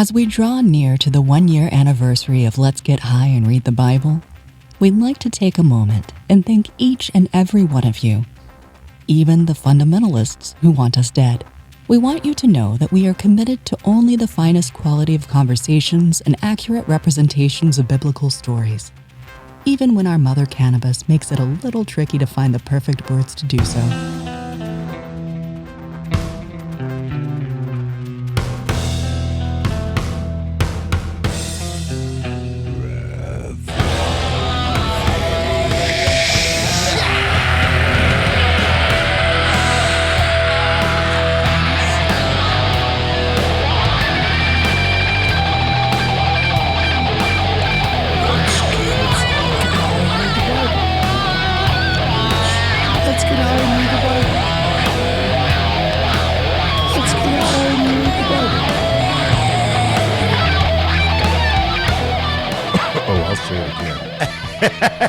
As we draw near to the 1-year anniversary of Let's Get High and Read the Bible, we'd like to take a moment and thank each and every one of you, even the fundamentalists who want us dead. We want you to know that we are committed to only the finest quality of conversations and accurate representations of biblical stories, even when our mother cannabis makes it a little tricky to find the perfect words to do so.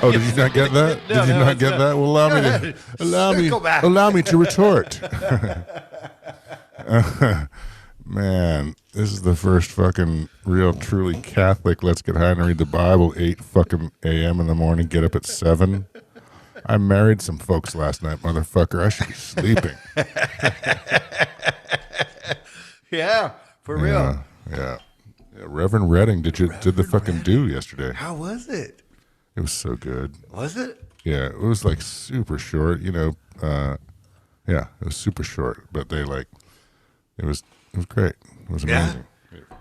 Oh, did you not get that? No, did you not get not. that? Well, allow me to retort. Man, this is the first fucking real, truly Catholic. Let's get high and read the Bible. 8 fucking a.m. in the morning. Get up at 7. I married some folks last night, motherfucker. I should be sleeping. Yeah, for real. Yeah. Reverend Redding did the fucking do yesterday. How was it? It was so good. Was it? Yeah, it was like super short, yeah, it was super short, but it was great. It was amazing.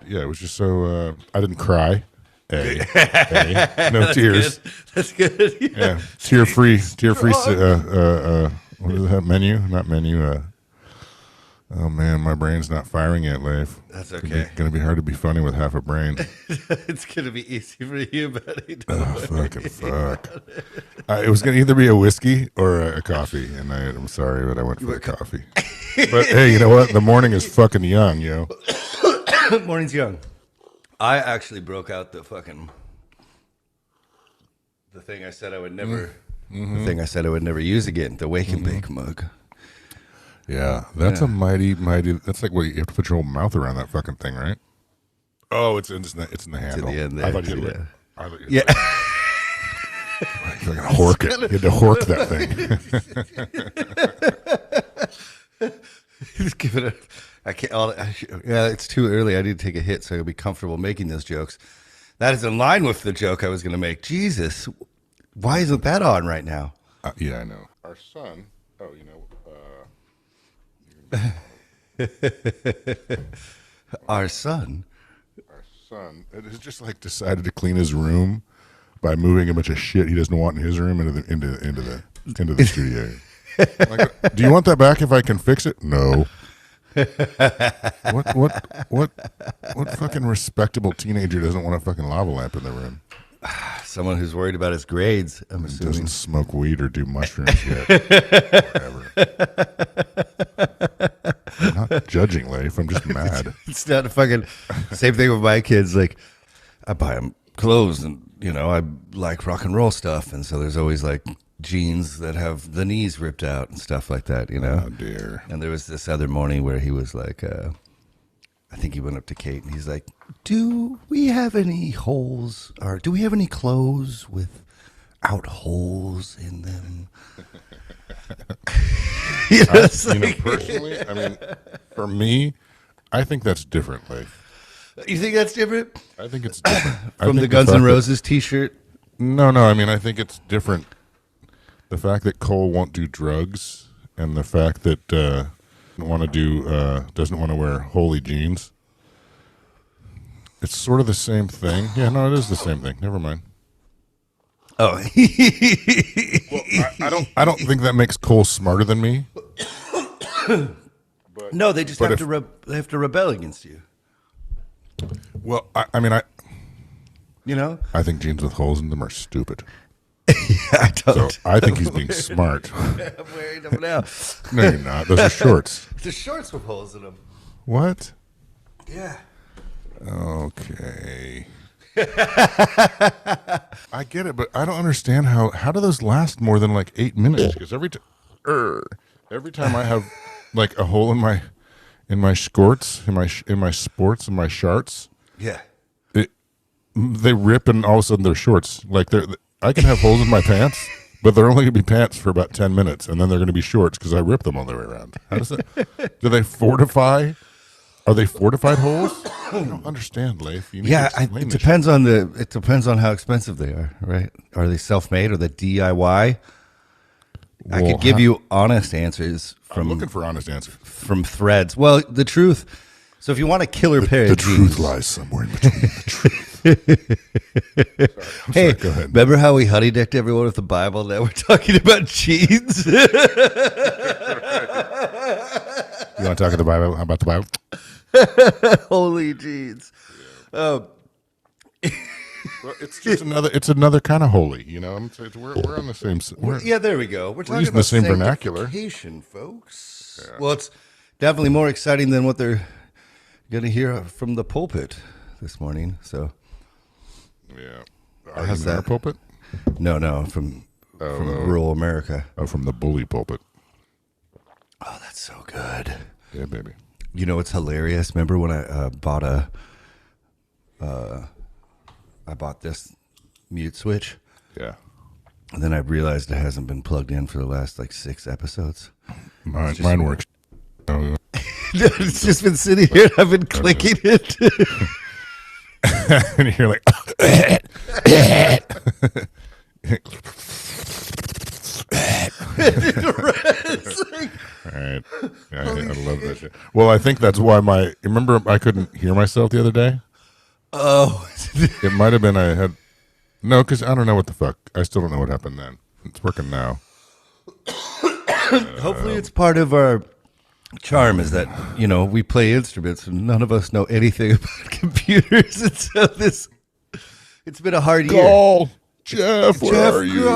Yeah, it was just so, I didn't cry. No tears. Good. That's good. Yeah. Tear-free, what is that, menu? Not menu, oh man, my brain's not firing yet, Leif. That's okay. It's gonna be hard to be funny with half a brain. It's gonna be easy for you, buddy. Fucking fuck. It was gonna either be a whiskey or a coffee, and I'm sorry, but I went for the coffee. But hey, you know what? The morning is fucking young, yo. Morning's young. I actually broke out the thing I said I would never, the thing I said I would never use again, the wake and bake mug. Yeah, that's a mighty. That's like what you have to put your whole mouth around that fucking thing, right? Oh, it's in the handle. The end there. I thought you had Yeah. You had to hork it. You had to hork that thing. Just give it a. I can't. Yeah, it's too early. I need to take a hit so I'll be comfortable making those jokes. That is in line with the joke I was going to make. Jesus, why isn't that on right now? Yeah, I know. Our son. Oh, you know. Our son has just like decided to clean his room by moving a bunch of shit he doesn't want in his room into the studio. Like, do you want that back if I can fix it? No. What fucking respectable teenager doesn't want a fucking lava lamp in their room? Someone who's worried about his grades, I'm assuming. Doesn't smoke weed or do mushrooms yet. Whatever. I'm not judging, Leif. I'm just mad. It's not a fucking same thing with my kids. Like, I buy them clothes, and I like rock and roll stuff, and so there's always like jeans that have the knees ripped out and stuff like that. Oh dear. And there was this other morning where he was like, I think he went up to Kate and he's like, "Do we have any holes, or do we have any clothes without holes in them?" Personally, I mean, for me, I think that's different, Leif. You think that's different? I think it's different. From the Guns N' Roses t-shirt? No, I mean, I think it's different. The fact that Cole won't do drugs and the fact that doesn't want to wear holy jeans. It's sort of the same thing. Yeah, no, it is the same thing. Never mind. Oh. Well, I don't think that makes Cole smarter than me. No, they just have to rebel against you. Well, I think jeans with holes in them are stupid. I don't. So I think he's being smart. I'm wearing them now. No, you're not. Those are shorts. The shorts with holes in them. What? Yeah. Okay. I get it, but I don't understand how do those last more than like 8 minutes? Because every time I have like a hole in my skirts, in my sports, and my sharts, Yeah. They rip and all of a sudden they're shorts. Like I can have holes in my pants, but they're only going to be pants for about 10 minutes, and then they're going to be shorts because I rip them all the way around. How does that? Do they fortify? Are they fortified holes? I don't understand, Leif. You need to explain it this depends on it depends on how expensive they are, right? Are they self-made or the DIY? I could give you honest answers I'm looking for honest answers. from threads. Well, the truth. So if you want a killer pair of jeans, truth lies somewhere in between the truth. Hey, go ahead. remember how we honey-dicked everyone with the Bible? Now we're talking about jeans. You want to talk about the Bible? Holy jeans. Well, it's just another kind of holy, you know. We're on the same. Yeah, there we go. We're talking using about the same vernacular. sanctification, folks. Yeah. Well, it's definitely more exciting than what they're going to hear from the pulpit this morning. So, yeah, are you in our pulpit? No, from rural America. Oh, from the bully pulpit. Oh, that's so good. Yeah, baby. You know, it's hilarious. Remember when I bought I bought this mute switch? Yeah. And then I realized it hasn't been plugged in for the last 6 episodes. Mine works. Oh, It's just been sitting here and I've been clicking it. and you're like, all right. Yeah, I love that shit. Well, I think that's why remember I couldn't hear myself the other day? Oh. It might have been no, because I don't know what the fuck. I still don't know what happened then. It's working now. Hopefully it's part of our charm is that, we play instruments and none of us know anything about computers. And so it's been a hard year. Jeff, where are you?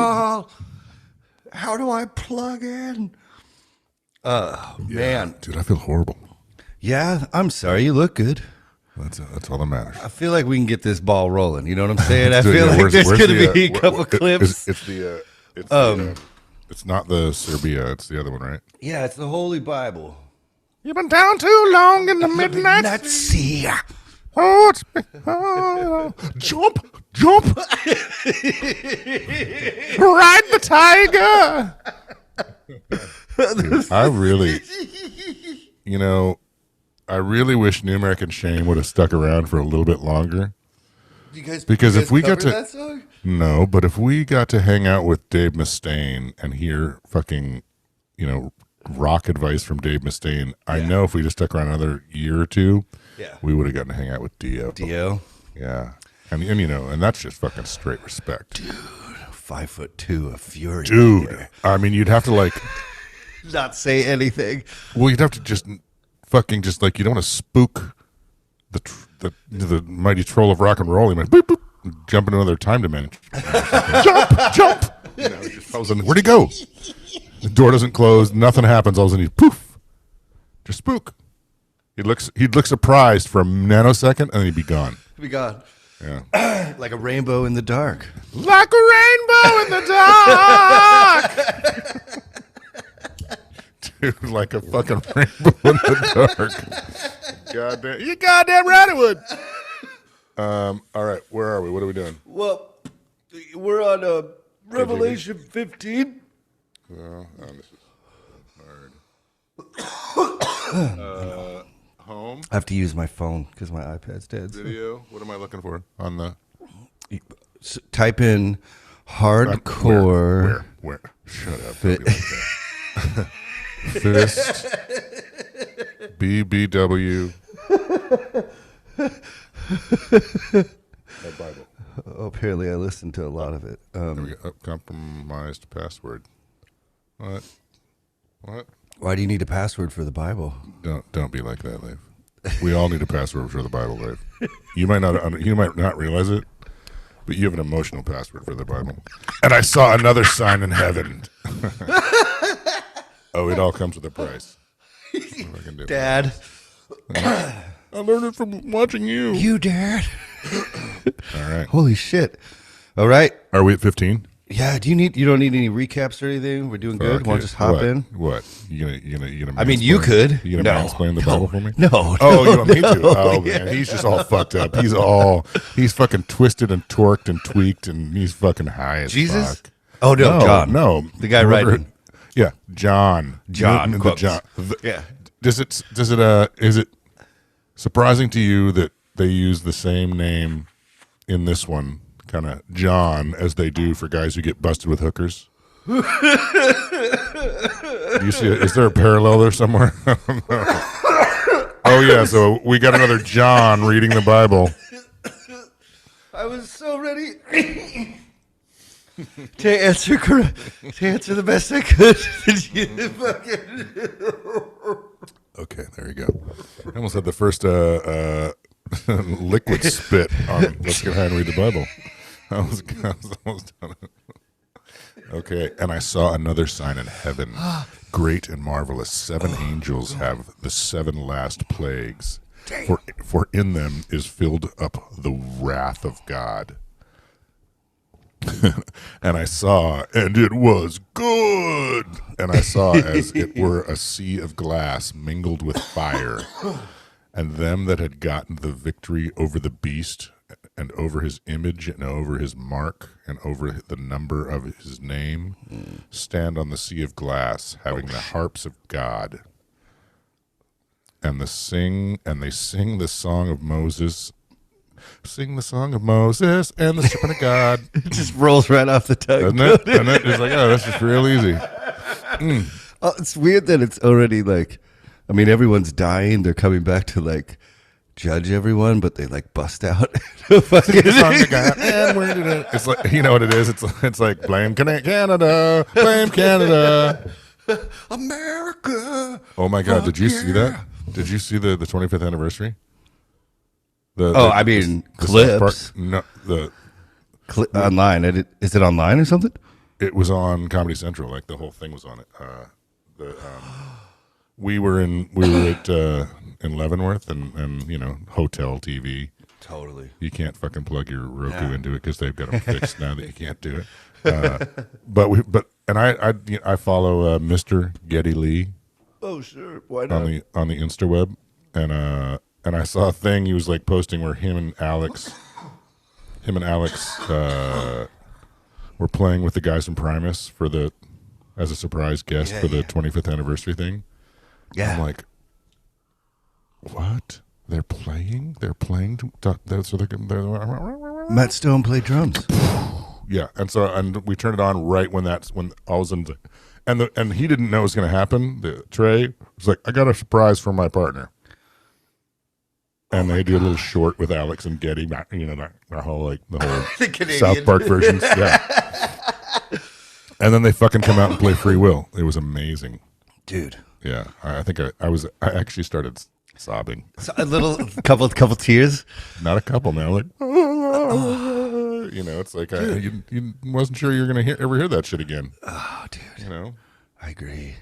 How do I plug in? Man. Dude, I feel horrible. Yeah, I'm sorry. You look good. That's all that matters. I feel like we can get this ball rolling. You know what I'm saying? I feel like there's going to be a couple clips. It's not the Serbia. It's the other one, right? Yeah, it's the Holy Bible. You've been down too long in the midnight sea. Oh, jump, ride the tiger. Dude, I really wish New American Shame would have stuck around for a little bit longer. Because if we got to that song? No, but if we got to hang out with Dave Mustaine and hear fucking, rock advice from Dave Mustaine, I know if we just stuck around another year or two, we would have gotten to hang out with Dio. Yeah. And that's just fucking straight respect. Dude, 5'2", a fury. Dude, I mean, you'd have to not say anything. Well, you'd have to just fucking you don't want to spook the mighty troll of rock and roll. He went boop, boop, jump into another time dimension. Jump! Where'd he go? The door doesn't close. Nothing happens. All of a sudden, he's poof. Just spook. He'd look surprised for a nanosecond, and then he'd be gone. He'd be gone. Yeah. Like a rainbow in the dark. Like a rainbow in the dark. Dude, like a fucking rainbow in the dark. You goddamn right it would. All right, where are we? What are we doing? Well, we're on Revelation 15. Well, this is hard. Home. I have to use my phone because my iPad's dead. Video. What am I looking for on the? Type in hardcore. Where? Shut up. Don't be like that. Fist. BBW. Bible. Oh, apparently I listened to a lot of it. There we go. Compromised password. What? Why do you need a password for the Bible? Don't be like that, Leif. We all need a password for the Bible, Leif. You might not realize it, but you have an emotional password for the Bible. And I saw another sign in heaven. Oh, it all comes with a price. Dad. I learned it from watching you. You, Dad. All right. Holy shit. All right. Are we at 15? Yeah. You don't need any recaps or anything? We're doing good. Want to just hop in? What? You gonna I mean, you could. You gonna mansplain the Bible for me? No. Oh, you want me to? Oh man, he's just all fucked up. He's fucking twisted and torqued and tweaked, and he's fucking high as Jesus? fuck. Oh no, John. No, The guy writing. Yeah, John. John. The Quotes. John. Yeah. Is it surprising to you that they use the same name in this one, kind of John, as they do for guys who get busted with hookers? Do you see it? Is there a parallel there somewhere? Oh yeah, so we got another John reading the Bible. I was so ready to answer the best I could. Okay, there you go. I almost had the first liquid spit on Let's Get High and Read the Bible. I was almost done it. Okay, and I saw another sign in heaven, great and marvelous. 7 angels have the 7 last plagues, for in them is filled up the wrath of God. And I saw, and it was good. And I saw as it were a sea of glass mingled with fire, and them that had gotten the victory over the beast, and over his image, and over his mark, and over the number of his name, stand on the sea of glass, having the harps of God. And they sing the song of Moses. Sing the song of Moses and the serpent of God. It just rolls right off the tongue. Doesn't it? And it's like, oh, that's just real easy. Oh, it's weird that it's already like, I mean, everyone's dying. They're coming back to like judge everyone, but they like bust out. Sing the song of God. And where did it? It's like, you know what it is? It's like blame Canada, blame Canada, America. Oh my God! Did you see that? Did you see the 25th anniversary? I mean, clips. No, Online. Is it online or something? it was on Comedy Central. Like the whole thing was on it. We were in Leavenworth, and you know, hotel TV. Totally. You can't fucking plug your Roku into it because they've got them fixed now that you can't do it. I follow Mr. Geddy Lee. Oh sure, why not? On the Instaweb, and I saw a thing he was like posting where him and Alex were playing with the guys from Primus as a surprise guest for the 25th anniversary thing. Yeah, I'm like, what? They're playing. They're Matt Stone played drums. Yeah, and we turned it on right when all was in, and he didn't know it was going to happen. Trey was like, I got a surprise from my partner. And they do a little short with Alex and Getty, you know, the whole South Park versions. Yeah. And then they fucking come out and play Free Will. It was amazing. Dude. Yeah. I think I actually started sobbing. So a couple tears. Not a couple, man. Like, you know, it's like you wasn't sure you were going to ever hear that shit again. Oh, dude. You know? I agree.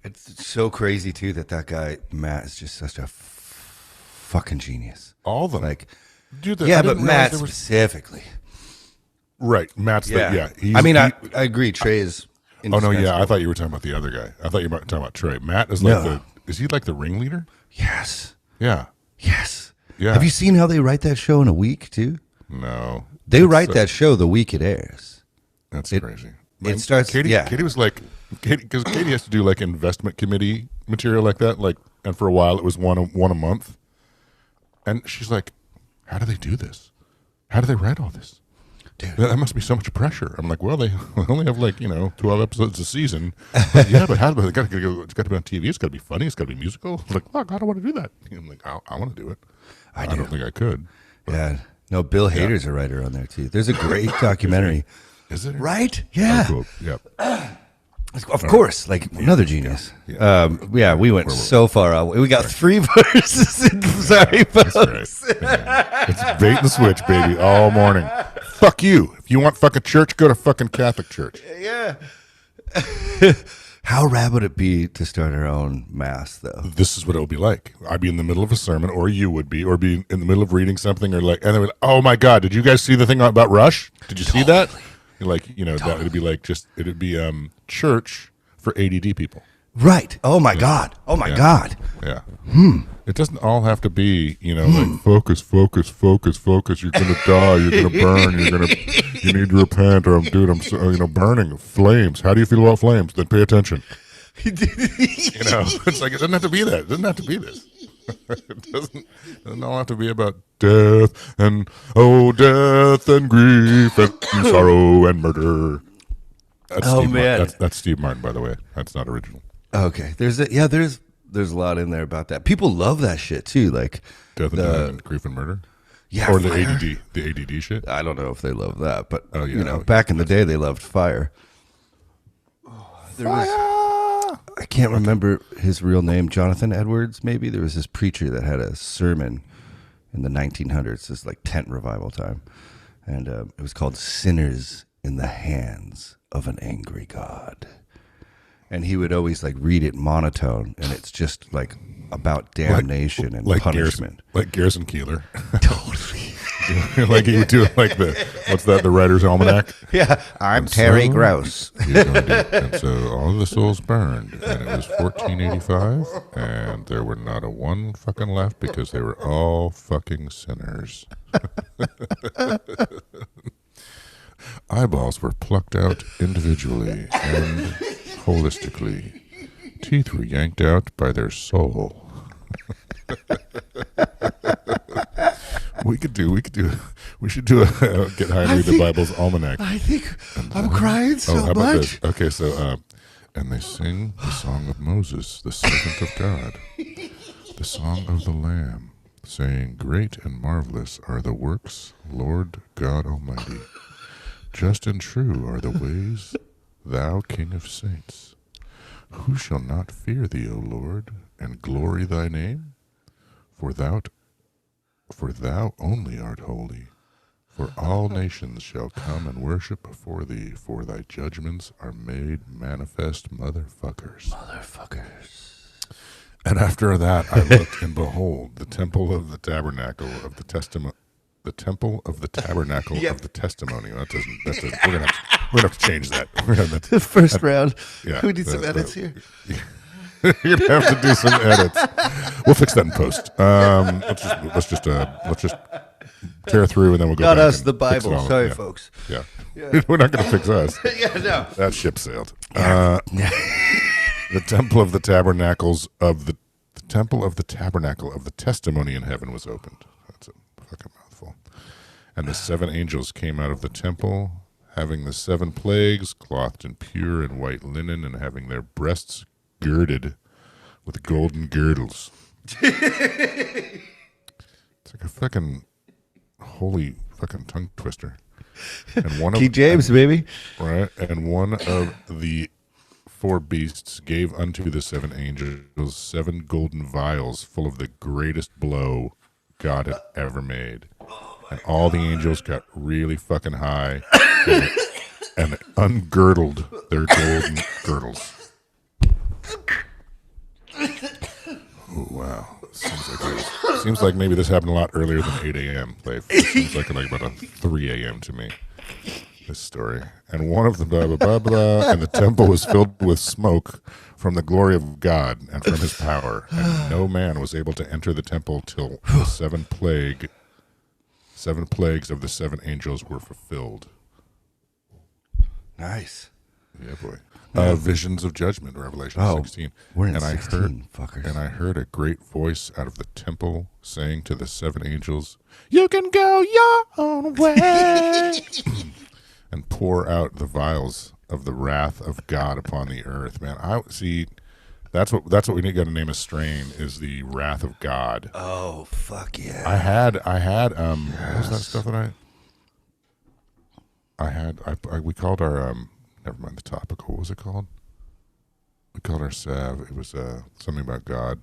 It's so crazy too that guy Matt is just such a fucking genius. All of them, like, dude. But Matt specifically, right? Matt's I agree. Trey is. Oh no, yeah. I thought you were talking about the other guy. I thought you were talking about Trey. Matt is like is he like the ringleader? Yes. Yeah. Yes. Yeah. Have you seen how they write that show in a week too? No. They write that show the week it airs. That's crazy. It starts. Katie was like, because Katie has to do like investment committee material like that, and for a while it was one a month, and she's like, how do they do this? How do they write all this? Dude, that must be so much pressure. I'm like, well, they only have 12 episodes a season. But yeah, but it's got to be on TV. It's got to be funny. It's got to be musical. I'm like, fuck, I don't want to do that. I'm like, I want to do it. I don't think I could. But, yeah, no, Bill Hader's a writer on there too. There's a great documentary. Is it? Right? Yeah. Oh, cool. Yep. Of course, another genius. Yeah. We went so far out. We got 3 verses. Sorry, folks. Right. It's bait and switch, baby, all morning. Fuck you. If you want fucking church, go to fucking Catholic church. Yeah. How rad would it be to start our own mass, though? This is what it would be like. I'd be in the middle of a sermon, or you would be, or be in the middle of reading something, or like, and they would, oh my God, did you guys see the thing about Rush? Did you see that? You're like, that would be like it'd be church for ADD people. Right. Oh my God. Oh my God. Yeah. It doesn't all have to be, like focus. You're gonna die. You're gonna burn. You need to repent, or I'm burning flames. How do you feel about flames? Then pay attention. It's like it doesn't have to be that. It doesn't have to be this. It doesn't all have to be about death and grief and sorrow and murder. That's man, that's Steve Martin, by the way. That's not original. Okay, there's a lot in there about that. People love that shit too, like death and grief and murder. Yeah, or fire. the ADD shit. I don't know if they love that, but back in the day they loved fire. I can't remember his real name, Jonathan Edwards. Maybe there was this preacher that had a sermon in the 1900s, this like tent revival time, and it was called "Sinners in the Hands of an Angry God." And he would always like read it monotone, and it's just like about damnation and punishment, like Garrison Keillor. Totally. Like he would do it like the Writer's Almanac. Yeah, I'm Terry Gross. And so all the souls burned, and it was 1485, and there were not a one fucking left because they were all fucking sinners. Eyeballs were plucked out individually and holistically. Teeth were yanked out by their soul. We should do a Get High and Read the Bible's Almanac. I think I'm crying so much. Okay, so, and they sing the song of Moses, the servant of God, the song of the Lamb, saying, "Great and marvelous are the works, Lord God Almighty. Just and true are the ways, thou King of saints. Who shall not fear thee, O Lord, and glory thy name? For thou only art holy. For all nations shall come and worship before thee, for thy judgments are made manifest, motherfuckers." And after that I looked, and behold, the temple of the tabernacle of the testament. The temple of the tabernacle of the testimony. We're gonna have to change that. The first round. Yeah, we need some edits here. You're gonna have to do some edits. We'll fix that in post. Let's just tear through, and then we'll go. Not back us, and the fix it Bible. all. Sorry, Yeah. folks. Yeah. We're not gonna fix us. Yeah, no. That ship sailed. The temple of the tabernacles of the temple of the tabernacle of the testimony in heaven was opened. That's a fucking mouthful. And the seven angels came out of the temple, having the seven plagues, clothed in pure and white linen, and having their breasts girded with golden girdles. It's like a fucking holy fucking tongue twister. And one King James, baby. Right, and one of the four beasts gave unto the seven angels 7 golden vials full of the greatest blow God had ever made. And all the angels got really fucking high and ungirdled their golden girdles. Oh, wow. Seems like maybe this happened a lot earlier than 8 a.m. It seems like about a 3 a.m. to me, this story. And one of them, blah, blah, blah, blah, and the temple was filled with smoke from the glory of God and from his power. And no man was able to enter the temple till the 7 plagues of the 7 angels were fulfilled. Nice. Yeah, boy. Visions of Judgment, Revelation 16. We're in 16, fuckers. And I heard a great voice out of the temple saying to the 7 angels, "You can go your own way," and pour out the vials of the wrath of God upon the earth. Man, I see. That's what we need to get a name of strain is the wrath of God. Oh, fuck yeah. I had what was that stuff that we called our never mind the topic. What was it called? We called our salve. It was something about God.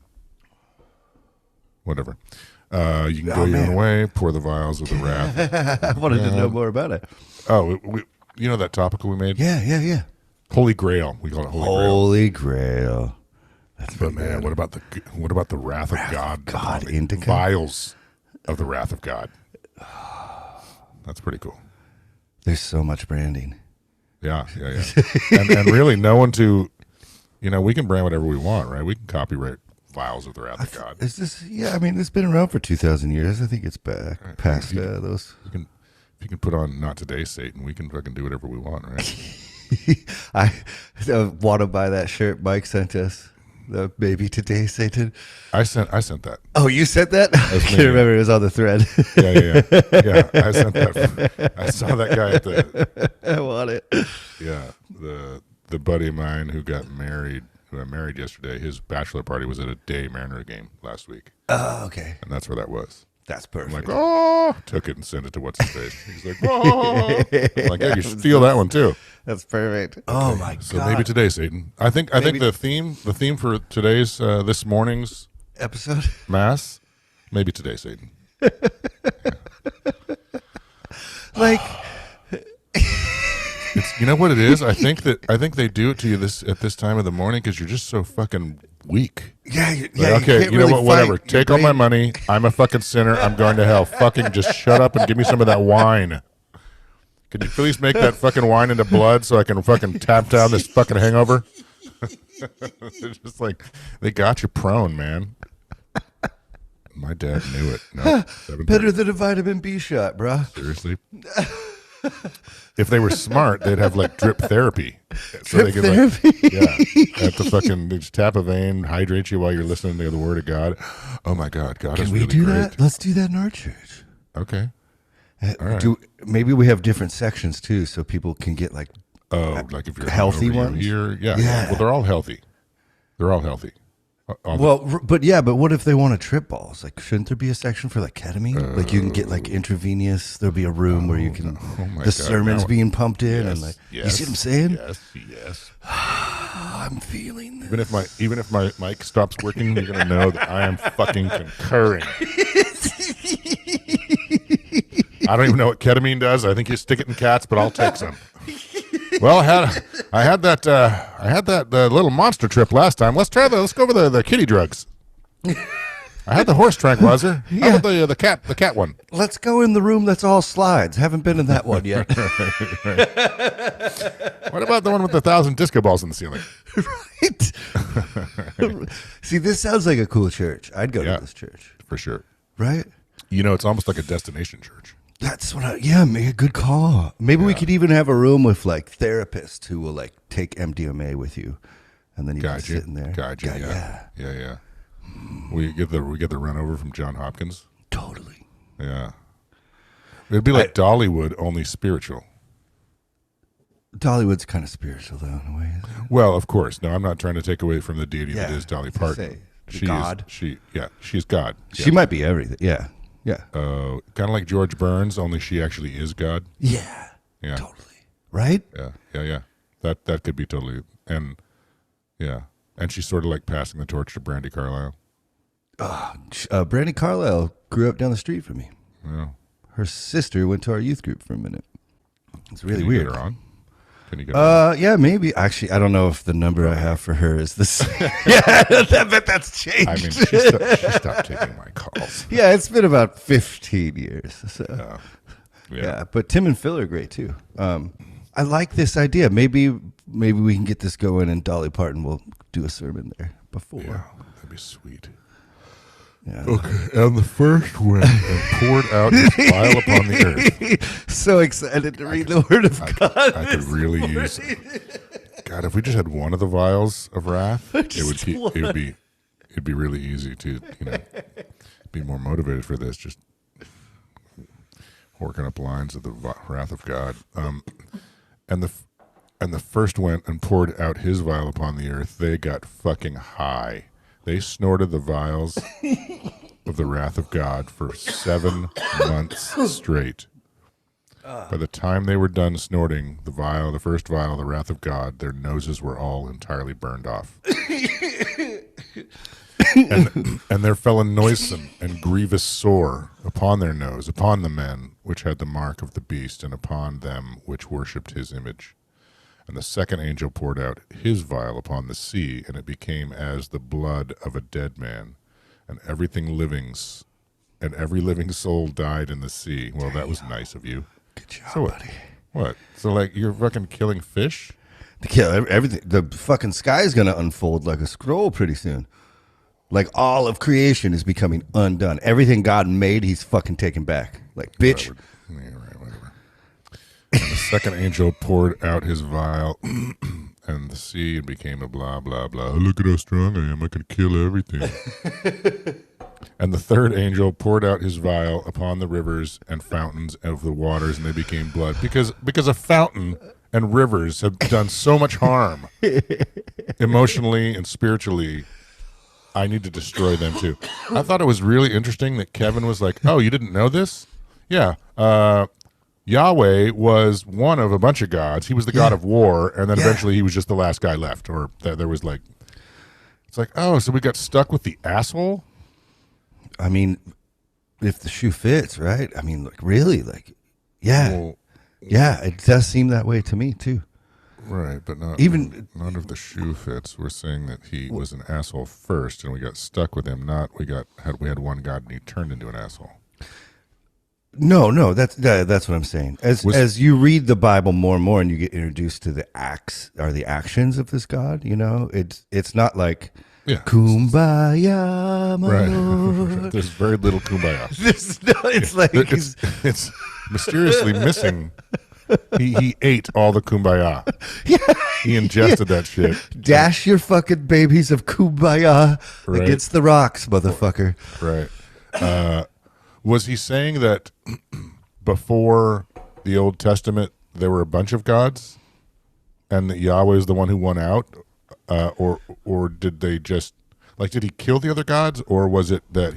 Whatever. You can go your own way. Pour the vials of the wrath. I wanted to know more about it. Oh, you know that topical we made? Yeah. Holy Grail. We call it Holy Grail. Holy Grail. That's But pretty man, good. what about the Wrath of God? God, The indica? vials of the Wrath of God. That's pretty cool. There's so much branding. Yeah. and really, no one to, we can brand whatever we want, right? We can copyright vials of the Wrath of God. Is this? Yeah, I mean, it's been around for 2,000 years. I think it's back past those. If you can put on Not Today, Satan, we can fucking do whatever we want, right? I want to buy that shirt Mike sent us. The Baby Today, Satan. I sent that. Oh, you sent that? I me, can't remember. It was on the thread. Yeah. I sent that. I saw that guy at the. I want it. Yeah, the buddy of mine who got married, who I married yesterday. His bachelor party was at a Day Mariner game last week. Oh, okay. And that's where that was. That's I'm perfect. like, took it and sent it to what's his face. He's like, I'm like, yeah, you should steal that one too. That's perfect. Oh my god. So maybe today, Satan. I think the theme for today's this morning's episode mass, maybe today, Satan. Like, It's, you know what it is? I think they do it to you at this time of the morning because you're just so fucking weak. yeah. Like, okay, you know really what? Whatever. fight. Your Take all my brain- money. I'm a fucking sinner. I'm going to hell. Fucking just shut up and give me some of that wine. Can you please make that fucking wine into blood so I can fucking tap down this fucking hangover? They're just like, they got you prone, man. My dad knew it. No, Better than a vitamin B shot, bruh. Seriously. If they were smart, they'd have like drip therapy. So Drip therapy? At the fucking, they just tap a vein, hydrate you while you're listening to the word of God. Oh my God, God is Can we really do great. that? Let's do that in our church. Okay. All right. Maybe we have different sections too, so people can get like Like if you're healthy over ones? here, yeah. Yeah. Well, they're all healthy. They're all healthy. but what if they want to trip balls? Like, shouldn't there be a section for like ketamine? Like, you can get like intravenous. There'll be a room where you can. my The God, sermon's now- being pumped in, and Yes, like, you yes, see what I'm saying? Yes. I'm feeling this. Even if my mic stops working, you're gonna know that I am fucking concurring. I don't even know what ketamine does. I think you stick it in cats, but I'll take some. Well, I had that little monster trip last time. Let's go over the kitty drugs. I had the horse tranquilizer. How about the cat one? Let's go in the room that's all slides. Haven't been in that one yet. What about the one with 1,000 disco balls in the ceiling? Right? See, this sounds like a cool church. I'd go Yeah. to this church. For sure. Right? It's almost like a destination church. That's what make a good call. Maybe we could even have a room with like therapists who will like take MDMA with you, and then you can Guide you. sit in there. Guide you. Yeah. We get the run over from John Hopkins. Totally. Yeah. It'd be like Dollywood, only spiritual. Dollywood's kind of spiritual though, in a way. Isn't it? Well, of course. No, I'm not trying to take away from the deity that Yeah, is Dolly I was gonna Parton. say, God. She's God. She might be everything. Yeah. Yeah. Kind of like George Burns, only she actually is God. Yeah. Yeah. Totally. Right? Yeah. That could be totally, and she's sort of like passing the torch to Brandy Carlisle. Brandy Carlisle grew up down the street from me. Yeah. Her sister went to our youth group for a minute. It's really Can you weird. Get her on? Can you get her on? Yeah, maybe. Actually, I don't know if the number I have for her is this. Yeah, I bet that's changed. I mean, she stopped taking my calls. Yeah, it's been about 15 years. So. Yeah. Yeah, but Tim and Phil are great too. I like this idea. Maybe we can get this going, and Dolly Parton will do a sermon there before. Yeah, that'd be sweet. Yeah. Okay, and the first went and poured out his vial upon the earth. So excited to read the word of God. I could really use. God, if we just had one of the vials of wrath, it'd be really easy to be more motivated for this. Just working up lines of the wrath of God. And the first went and poured out his vial upon the earth. They got fucking high. They snorted the vials of the wrath of God for 7 months straight. By the time they were done snorting the first vial of the wrath of God, their noses were all entirely burned off. and there fell a noisome and grievous sore upon their nose, upon the men which had the mark of the beast, and upon them which worshipped his image. And the second angel poured out his vial upon the sea, and it became as the blood of a dead man, and every living soul died in the sea. Well, that was nice of you. Good job, So buddy. what? So like you're fucking killing fish? Yeah, everything. The fucking sky is gonna unfold like a scroll pretty soon. Like all of creation is becoming undone. Everything God made, he's fucking taking back. Like, bitch. Yeah, right, whatever. And the second angel poured out his vial, and the sea became a blah, blah, blah. Look at how strong I am. I can kill everything. And the third angel poured out his vial upon the rivers and fountains of the waters, and they became blood. Because a fountain and rivers have done so much harm emotionally and spiritually. I need to destroy them too. I thought it was really interesting that Kevin was like, "Oh, you didn't know this? Yeah, Yahweh was one of a bunch of gods. He was the god of war, and then eventually he was just the last guy left." Or there was like, it's like, oh, so we got stuck with the asshole. I mean, if the shoe fits, right? I mean, like, really, like, yeah, Well, yeah, it does seem that way to me too. right, but not Even- none of the shoe fits. We're saying that he was an asshole first, and we got stuck with him. Not we had one god, and he turned into an asshole. No, that's what I'm saying. As you read the Bible more and more, and you get introduced to the acts or the actions of this God, you know, it's not like kumbaya, my lord. There's very little kumbaya. It's like It's mysteriously missing. He ate all the kumbaya. He ingested that shit. dash your fucking babies of kumbaya Right. against the rocks, motherfucker. Right. Was he saying that before the Old Testament there were a bunch of gods, and that Yahweh is the one who won out, or did they just did he kill the other gods, or was it that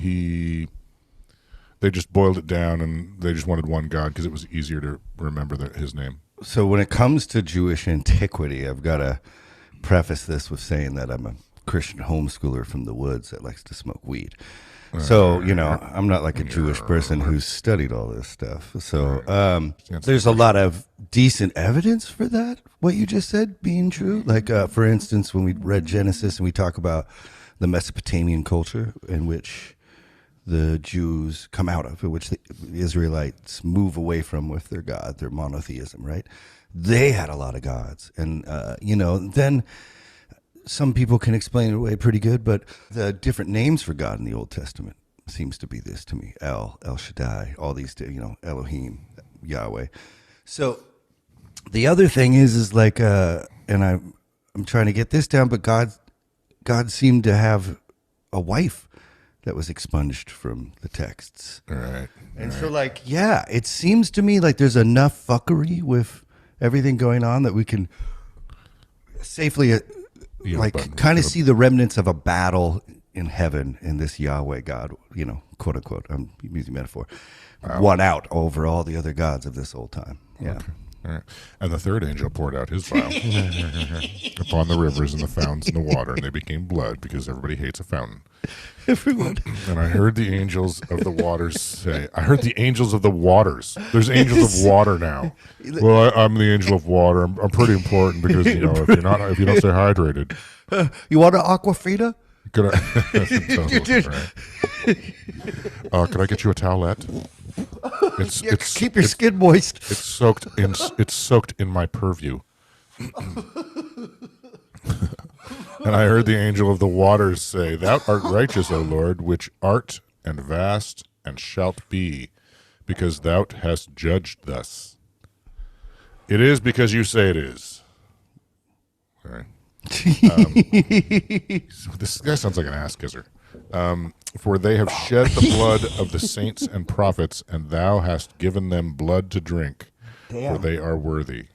they just boiled it down and they just wanted one God because it was easier to remember his name? So when it comes to Jewish antiquity, I've got to preface this with saying that I'm a Christian homeschooler from the woods that likes to smoke weed. So, you know, I'm not like a Jewish person who's studied all this stuff. So there's a lot of decent evidence for that, what you just said being true. Like, for instance, when we read Genesis and we talk about the Mesopotamian culture in which the Jews come out of, in which the Israelites move away from with their God, their monotheism, right? They had a lot of gods. And, you know, then some people can explain it away pretty good, but the different names for God in the Old Testament seems to be this to me. El Shaddai, all these, you know, Elohim, Yahweh. So the other thing is like, and I'm trying to get this down, but God seemed to have a wife that was expunged from the texts. Right. And so, like, yeah, it seems to me like there's enough fuckery with everything going on that we can safely, kind of see the remnants of a battle in heaven in this Yahweh God, you know, quote unquote. I'm using metaphor. Won out over all the other gods of this old time. Yeah. Okay. All right. And the third angel poured out his vial upon the rivers and the fountains and the water, and they became blood because everybody hates a fountain. Everyone. And I heard the angels of the waters say, I heard the angels of the waters. There's angels of water now. Well, I'm the angel of water. I'm pretty important because, you know, if you don't stay hydrated. You want an aquafina? Could I get you a towelette? Keep your skin moist. It's soaked in my purview. And I heard the angel of the waters say, Thou art righteous, O Lord, which art and vast and shalt be, because thou hast judged thus. It is because you say it is. Sorry. This guy sounds like an ass kisser. For they have shed the blood of the saints and prophets, and thou hast given them blood to drink, for they are worthy.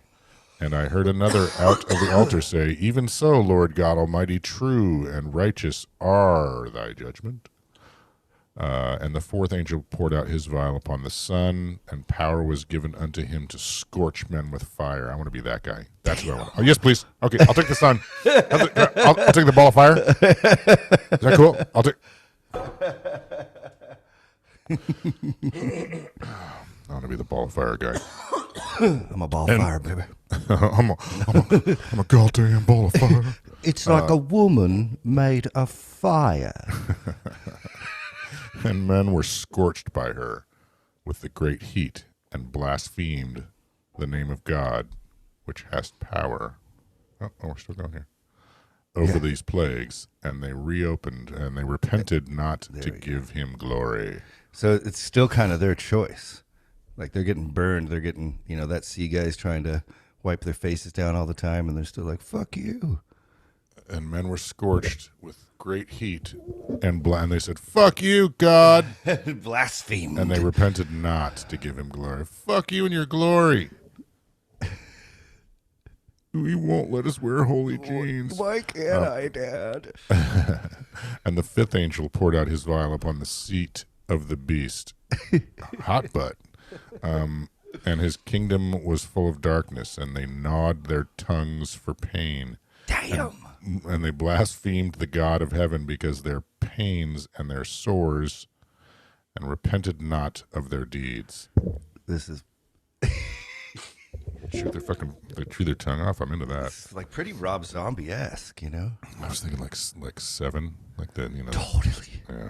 And I heard another out of the altar say, Even so, Lord God Almighty, true and righteous are thy judgment. And the fourth angel poured out his vial upon the sun, and power was given unto him to scorch men with fire. I want to be that guy. That's what I want. Oh, yes, please. Okay, I'll take the sun. I'll take the ball of fire. Is that cool? I'll take... I want to be the ball of fire guy. I'm a ball of fire, baby. I'm a goddamn ball of fire. It's like a woman made of fire. And men were scorched by her with the great heat and blasphemed the name of God, which has power. Oh, we're still going here. Over these plagues, and they reopened, and they repented not to give him glory. So it's still kind of their choice. Like they're getting burned. They're getting, that sea guy's trying to wipe their faces down all the time, and they're still like, fuck you. And men were scorched with great heat, and they said, fuck you, God. Blasphemed. And they repented not to give him glory. Fuck you and your glory. We won't let us wear holy jeans. Why can't I, Dad? And the fifth angel poured out his vial upon the seat of the beast. Hot butt. And his kingdom was full of darkness, and they gnawed their tongues for pain. Damn. And they blasphemed the God of heaven because their pains and their sores, and repented not of their deeds. This is They chew their tongue off. I'm into that. it's like pretty Rob Zombie-esque, I was thinking like Seven, like that, Totally. Yeah.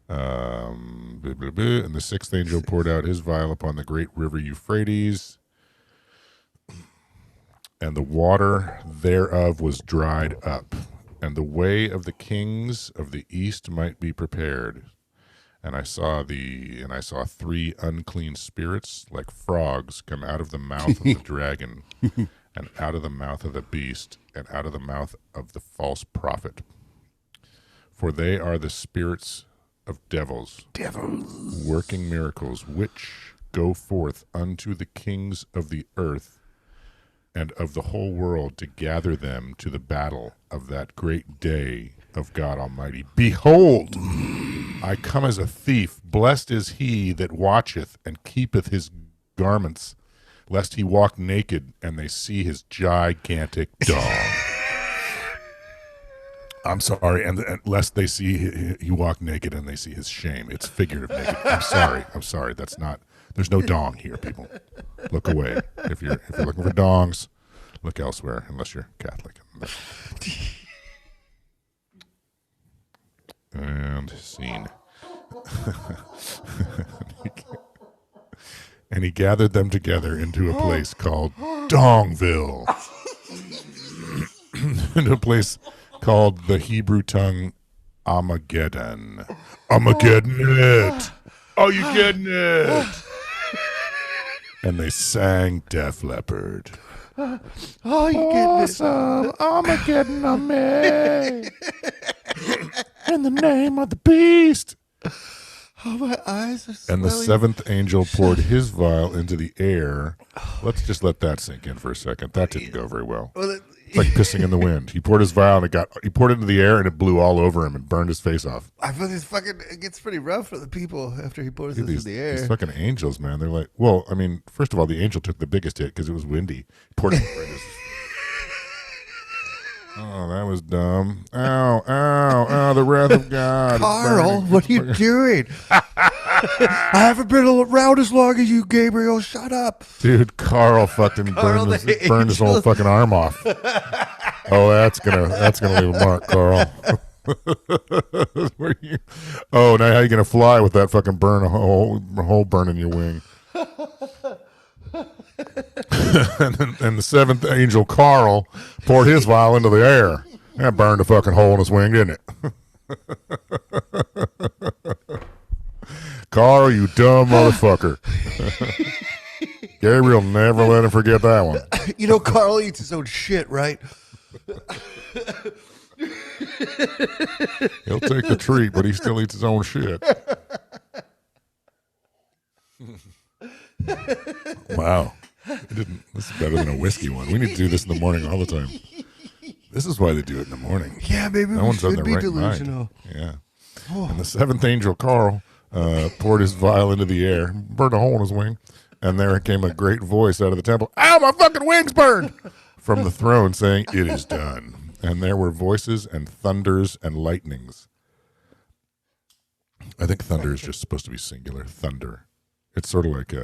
Blah, blah, blah. And the sixth angel poured out his vial upon the great river Euphrates, and the water thereof was dried up, and the way of the kings of the east might be prepared. And I saw three unclean spirits like frogs come out of the mouth of the dragon, and out of the mouth of the beast, and out of the mouth of the false prophet. For they are the spirits of devils, working miracles, which go forth unto the kings of the earth and of the whole world, to gather them to the battle of that great day of God Almighty. Behold, I come as a thief. Blessed is he that watcheth and keepeth his garments, lest he walk naked and they see his gigantic dong. I'm sorry, and lest they see he walk naked and they see his shame. It's figurative naked. I'm sorry. That's not. There's no dong here, people. Look away. If you're looking for dongs, look elsewhere. Unless you're Catholic. And scene. And he gathered them together into a place called Dongville. Into a place called the Hebrew tongue Armageddon. Armageddon it. Are you getting it? And they sang Def Leppard. Oh, you Awesome. Armageddon on me. In the name of the beast. Oh, my eyes are swelling. And the seventh angel poured his vial into the air. Let's just let that sink in for a second. That didn't go very well. It's like pissing in the wind. He poured his vial and he poured it into the air and it blew all over him and burned his face off. I feel it gets pretty rough for the people after he pours this in the air. These fucking angels, man. They're like, well, I mean, first of all, the angel took the biggest hit because it was windy. He poured it right in his... Oh, that was dumb. Ow, the wrath of God. Carl, what are you doing? I haven't been around as long as you, Gabriel. Shut up. Dude, Carl fucking burned his whole fucking arm off. Oh, that's gonna leave a mark, Carl. Now how you gonna fly with that fucking hole burn in your wing? and the seventh angel, Carl, poured his vial into the air. That burned a fucking hole in his wing, didn't it? Carl, you dumb motherfucker. Gabriel never let him forget that one. Carl eats his own shit, right? He'll take the treat, but he still eats his own shit. Wow. This is better than a whiskey one. We need to do this in the morning all the time. This is why they do it in the morning. Yeah, maybe No we one's on should their be right delusional. mind. Yeah. And the seventh angel, Carl, poured his vial into the air, burned a hole in his wing, and there came a great voice out of the temple. Ow, my fucking wing's burned! From the throne saying, it is done. And there were voices and thunders and lightnings. I think thunder is just supposed to be singular. Thunder. It's sort of like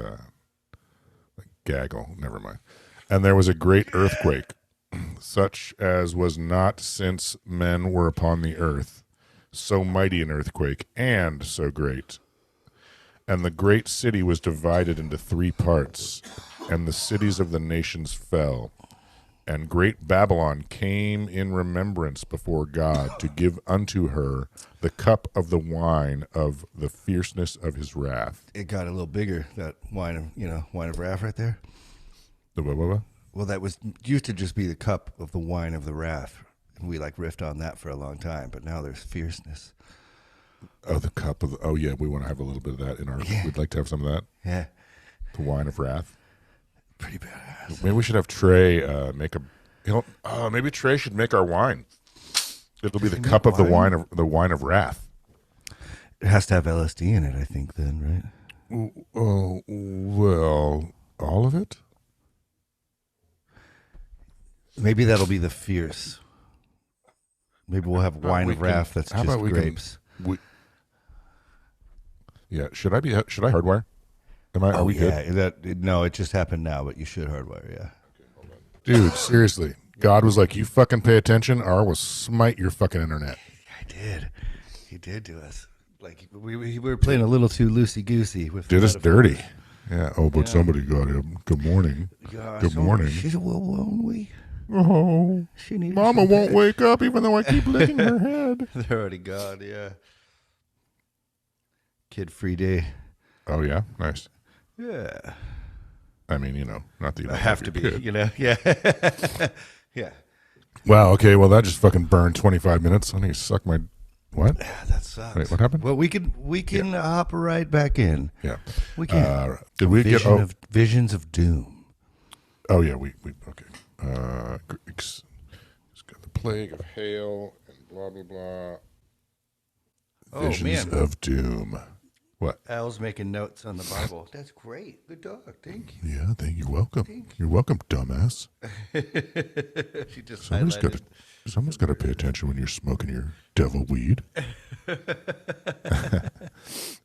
gaggle. Never mind. And there was a great earthquake, such as was not since men were upon the earth, so mighty an earthquake, and so great. And the great city was divided into 3 parts, and the cities of the nations fell. And great Babylon came in remembrance before God to give unto her the cup of the wine of the fierceness of his wrath. It got a little bigger, that wine of wrath right there. The blah. Well, that was used to just be the cup of the wine of the wrath. And we riffed on that for a long time, but now there's fierceness. Oh, the cup of oh yeah, we want to have a little bit of that in our. Yeah. We'd like to have some of that. Yeah, the wine of wrath. Pretty badass. Maybe we should have Trey make a. Maybe Trey should make our wine. It'll be the cup of the wine of wrath. It has to have LSD in it, I think. Then, right? Oh well, all of it. Maybe that'll be the fierce. Maybe we'll have wine of wrath that's just grapes. Yeah, should I hardwire? Are we good? No, it just happened now, but you should hardwire, yeah. Okay, hold on. Dude, seriously. God was like, you fucking pay attention or I will smite your fucking internet. I did. He did to us. Like, we were playing a little too loosey-goosey. Did us dirty. Yeah. Oh, but somebody got him. Good morning. Good morning. She's a little lonely. Oh, Mama won't wake up even though I keep licking her head. They're already gone, yeah. Kid-free day. Oh, yeah? Nice. Yeah. I mean, not that you I have to be, yeah. Yeah. Wow, okay, well, that just fucking burned 25 minutes. I need to suck my... What? Yeah, that sucks. Wait, what happened? Well, we can hop right back in. Yeah. We can. Did we get... Visions of Doom. Oh, yeah, we okay. It's got the plague of hail and blah, blah, blah. Visions of Doom. What? Al's making notes on the Bible. That's great. Good dog. Thank you. Yeah, you're welcome. You're welcome, dumbass. She just someone's got to pay attention when you're smoking your devil weed.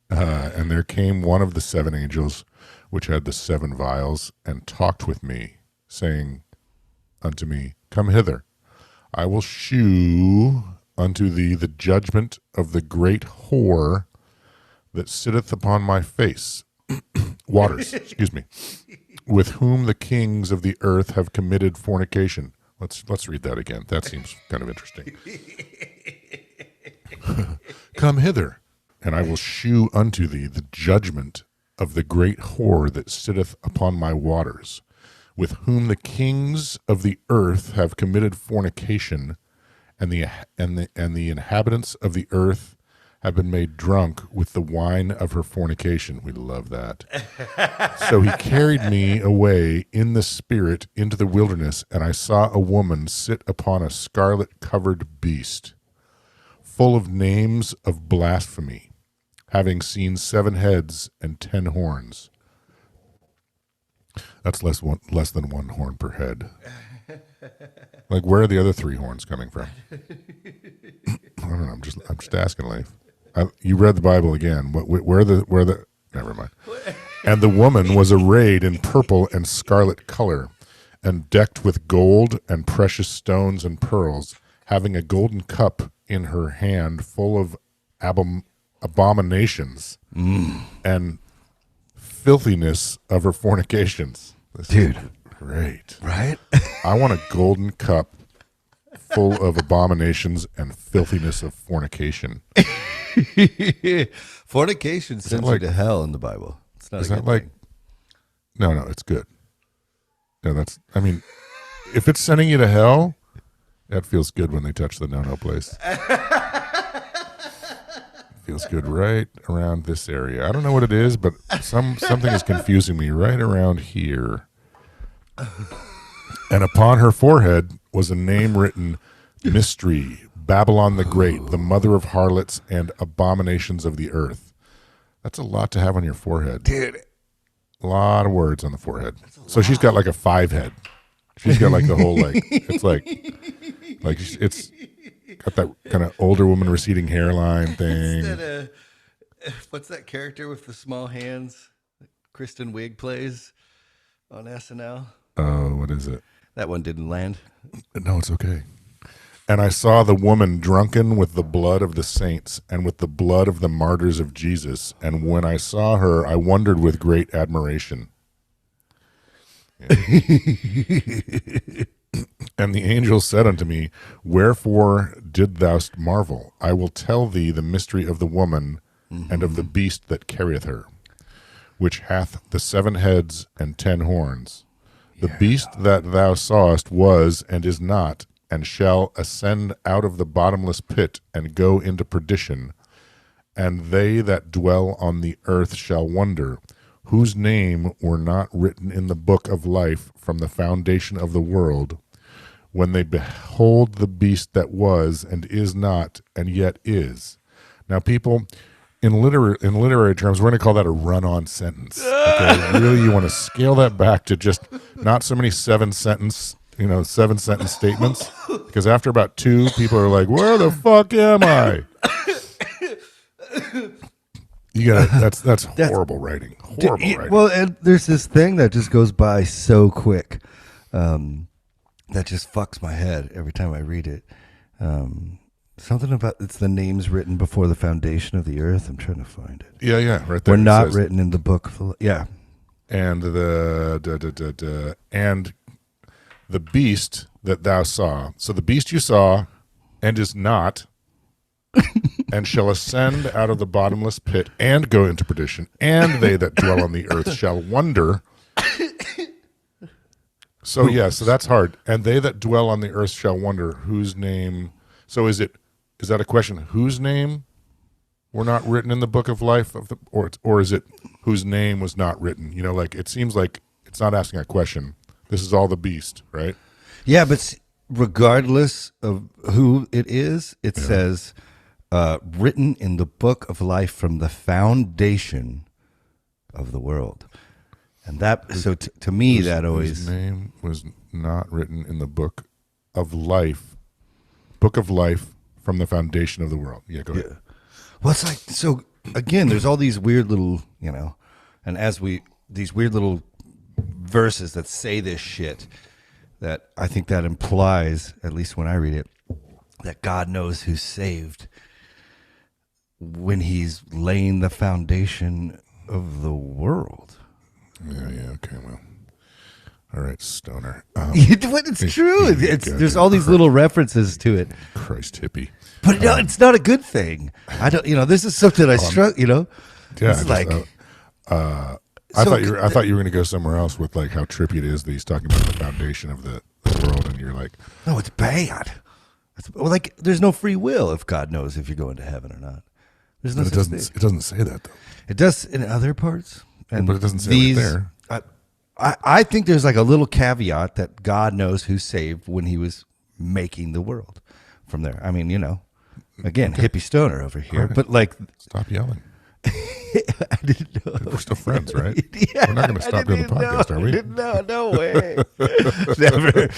And there came one of the 7 angels, which had the 7 vials, and talked with me, saying unto me, Come hither. I will shew unto thee the judgment of the great whore that sitteth upon my face, waters, excuse me, with whom the kings of the earth have committed fornication. Let's read that again. That seems kind of interesting. Come hither, and I will shew unto thee the judgment of the great whore that sitteth upon my waters, with whom the kings of the earth have committed fornication, and the inhabitants of the earth have been made drunk with the wine of her fornication. We love that. So he carried me away in the spirit into the wilderness, and I saw a woman sit upon a scarlet-covered beast, full of names of blasphemy, having seen 7 heads and 10 horns. That's less than 1 horn per head. Like, where are the other 3 horns coming from? I don't know. I'm just asking, Leif. You read the Bible again. Where the? Never mind. And the woman was arrayed in purple and scarlet color, and decked with gold and precious stones and pearls, having a golden cup in her hand, full of abominations and filthiness of her fornications. Dude, great, right? I want a golden cup full of abominations and filthiness of fornication. Fornication sends you to hell in the Bible. It's not. Is that like? No, it's good. No, if it's sending you to hell, that feels good when they touch the no-no place. Feels good right around this area. I don't know what it is, but something is confusing me right around here. And upon her forehead was a name written, Mystery, Babylon the Great, the mother of harlots and abominations of the earth. That's a lot to have on your forehead. Dude. A lot of words on the forehead. So she's got like a 5 head. She's got like the whole, it's it's got that kind of older woman receding hairline thing. What's that character with the small hands that Kristen Wiig plays? on SNL. Oh, what is it? That one didn't land. No, it's okay. And I saw the woman drunken with the blood of the saints and with the blood of the martyrs of Jesus. And when I saw her, I wondered with great admiration. Yeah. And the angel said unto me, wherefore did thou marvel? I will tell thee the mystery of the woman and of the beast that carrieth her, which hath the 7 heads and 10 horns. The beast that thou sawest was and is not, and shall ascend out of the bottomless pit and go into perdition. And they that dwell on the earth shall wonder, whose name were not written in the book of life from the foundation of the world, when they behold the beast that was and is not and yet is. Now, people, in literary terms, we're going to call that a run-on sentence. Okay? Really, you want to scale that back to just not so many 7-sentence statements, because after about 2, people are like, where the fuck am I? You got that's horrible writing. Horrible writing. Well, and there's this thing that just goes by so quick, that just fucks my head every time I read it. Something about it's the names written before the foundation of the earth. I'm trying to find it. Yeah, right there. We're not written in the book. Yeah, and and the beast that thou saw. So the beast you saw and is not, and shall ascend out of the bottomless pit and go into perdition, and they that dwell on the earth shall wonder. So that's hard. And they that dwell on the earth shall wonder whose name. So is that a question? Whose name were not written in the book of life or is it whose name was not written? You know, like it seems like it's not asking a question. This is all the beast, right? Yeah, but regardless of who it is, it says written in the book of life from the foundation of the world. And that, so to me, that always... His name was not written in the book of life from the foundation of the world. Yeah, go ahead. Well, it's like, so again, there's all these weird little, and these weird little verses that say this shit, that I think that implies, at least when I read it, that God knows who's saved when he's laying the foundation of the world. Yeah, okay, well. All right, stoner. It's true. There's all these little references to it. Christ hippie. But no, it's not a good thing. I don't, this is something I struck, Yeah, it's like... I thought you were going to go somewhere else with like how trippy it is that he's talking about the foundation of the world, and you're like, no, it's bad. There's no free will if God knows if you're going to heaven or not. There's no. It doesn't say that though. It does in other parts, but it doesn't say right there. I think there's like a little caveat that God knows who's saved when he was making the world. From there, I mean, again, hippie stoner over here, right. But like, stop yelling. I didn't know. We're still friends, right? Yeah, we're not going to stop doing the podcast, are we? No way. Never.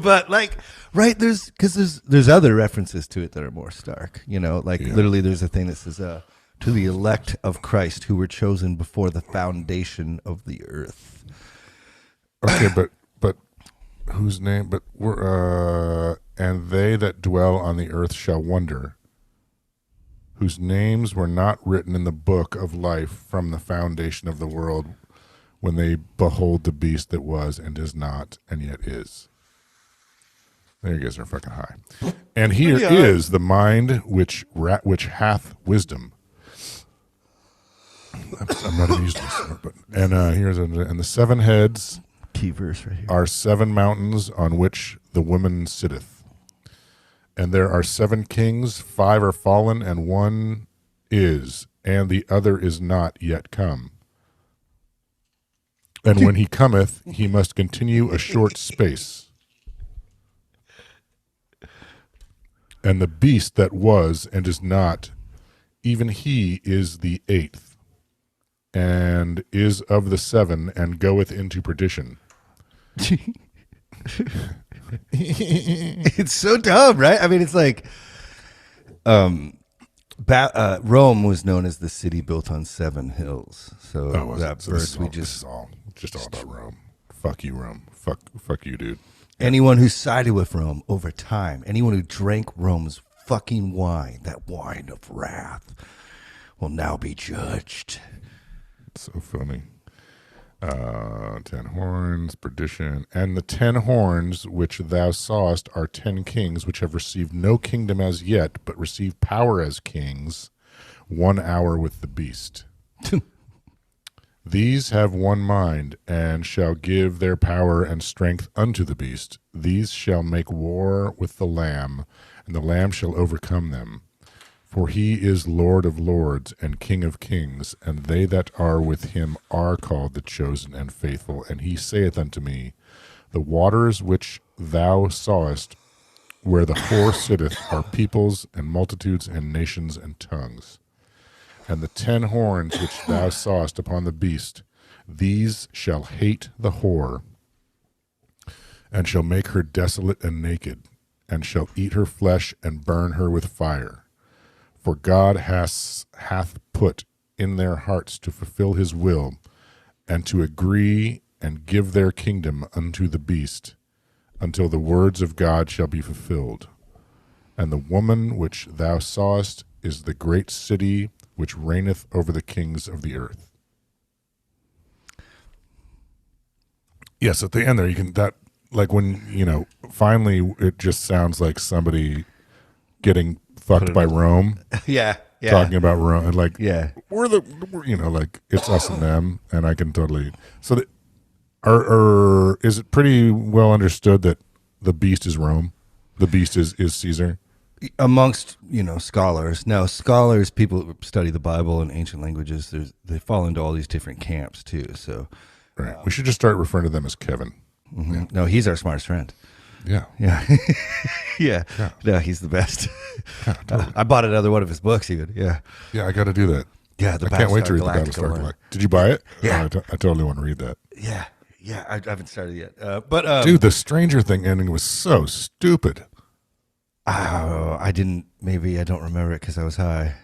But like, right, there's other references to it that are more stark. Literally there's a thing that says, to the elect of Christ who were chosen before the foundation of the earth. Okay, but whose name? But we're and they that dwell on the earth shall wonder, whose names were not written in the book of life from the foundation of the world, when they behold the beast that was and is not and yet is. There you guys are fucking high. And here is the mind which hath wisdom. I'm not used to this, but and the 7 heads. Key verse right here. Are 7 mountains on which the woman sitteth. And there are 7 kings, 5 are fallen, and 1 is, and the other is not yet come. And when he cometh, he must continue a short space. And the beast that was and is not, even he is the 8th, and is of the 7, and goeth into perdition. It's so dumb, right? I mean, it's like Rome was known as the city built on 7 hills. So that verse we just all about Rome. fuck you, Rome. Fuck you, dude. Anyone who sided with Rome over time, anyone who drank Rome's fucking wine, that wine of wrath, will now be judged. It's so funny. 10 horns, perdition. And the 10 horns which thou sawest are 10 kings, which have received no kingdom as yet, but receive power as kings, 1 hour with the beast. These have one mind, and shall give their power and strength unto the beast. These shall make war with the Lamb, and the Lamb shall overcome them. For he is Lord of lords and King of kings, and they that are with him are called the chosen and faithful. And he saith unto me, the waters which thou sawest, where the whore sitteth, are peoples and multitudes and nations and tongues. And the 10 horns which thou sawest upon the beast, these shall hate the whore, and shall make her desolate and naked, and shall eat her flesh and burn her with fire. For God hath put in their hearts to fulfill his will, and to agree and give their kingdom unto the beast, until the words of God shall be fulfilled. And the woman which thou sawest is the great city which reigneth over the kings of the earth. Yes, at the end there, you can, that, like when, finally it just sounds like somebody getting fucked by Rome. Yeah. Talking about Rome. And like, Yeah. we're like, it's us and them. And I can totally, so that, is it pretty well understood that the beast is Rome? The beast is Caesar? Amongst scholars, now scholars, people who study the Bible and ancient languages, they fall into all these different camps too. So, right, we should just start referring to them as Kevin. Mm-hmm. Yeah. No, he's our smartest friend. Yeah, yeah. No, he's the best. Yeah, totally. I bought another one of his books, even. Yeah, I got to do that. Yeah, I can't wait to read the Battlestar Galactica. Did you buy it? Yeah, I totally want to read that. Yeah. I haven't started yet, but dude, the Stranger Thing ending was so stupid. Oh, I didn't. Maybe I don't remember it because I was high.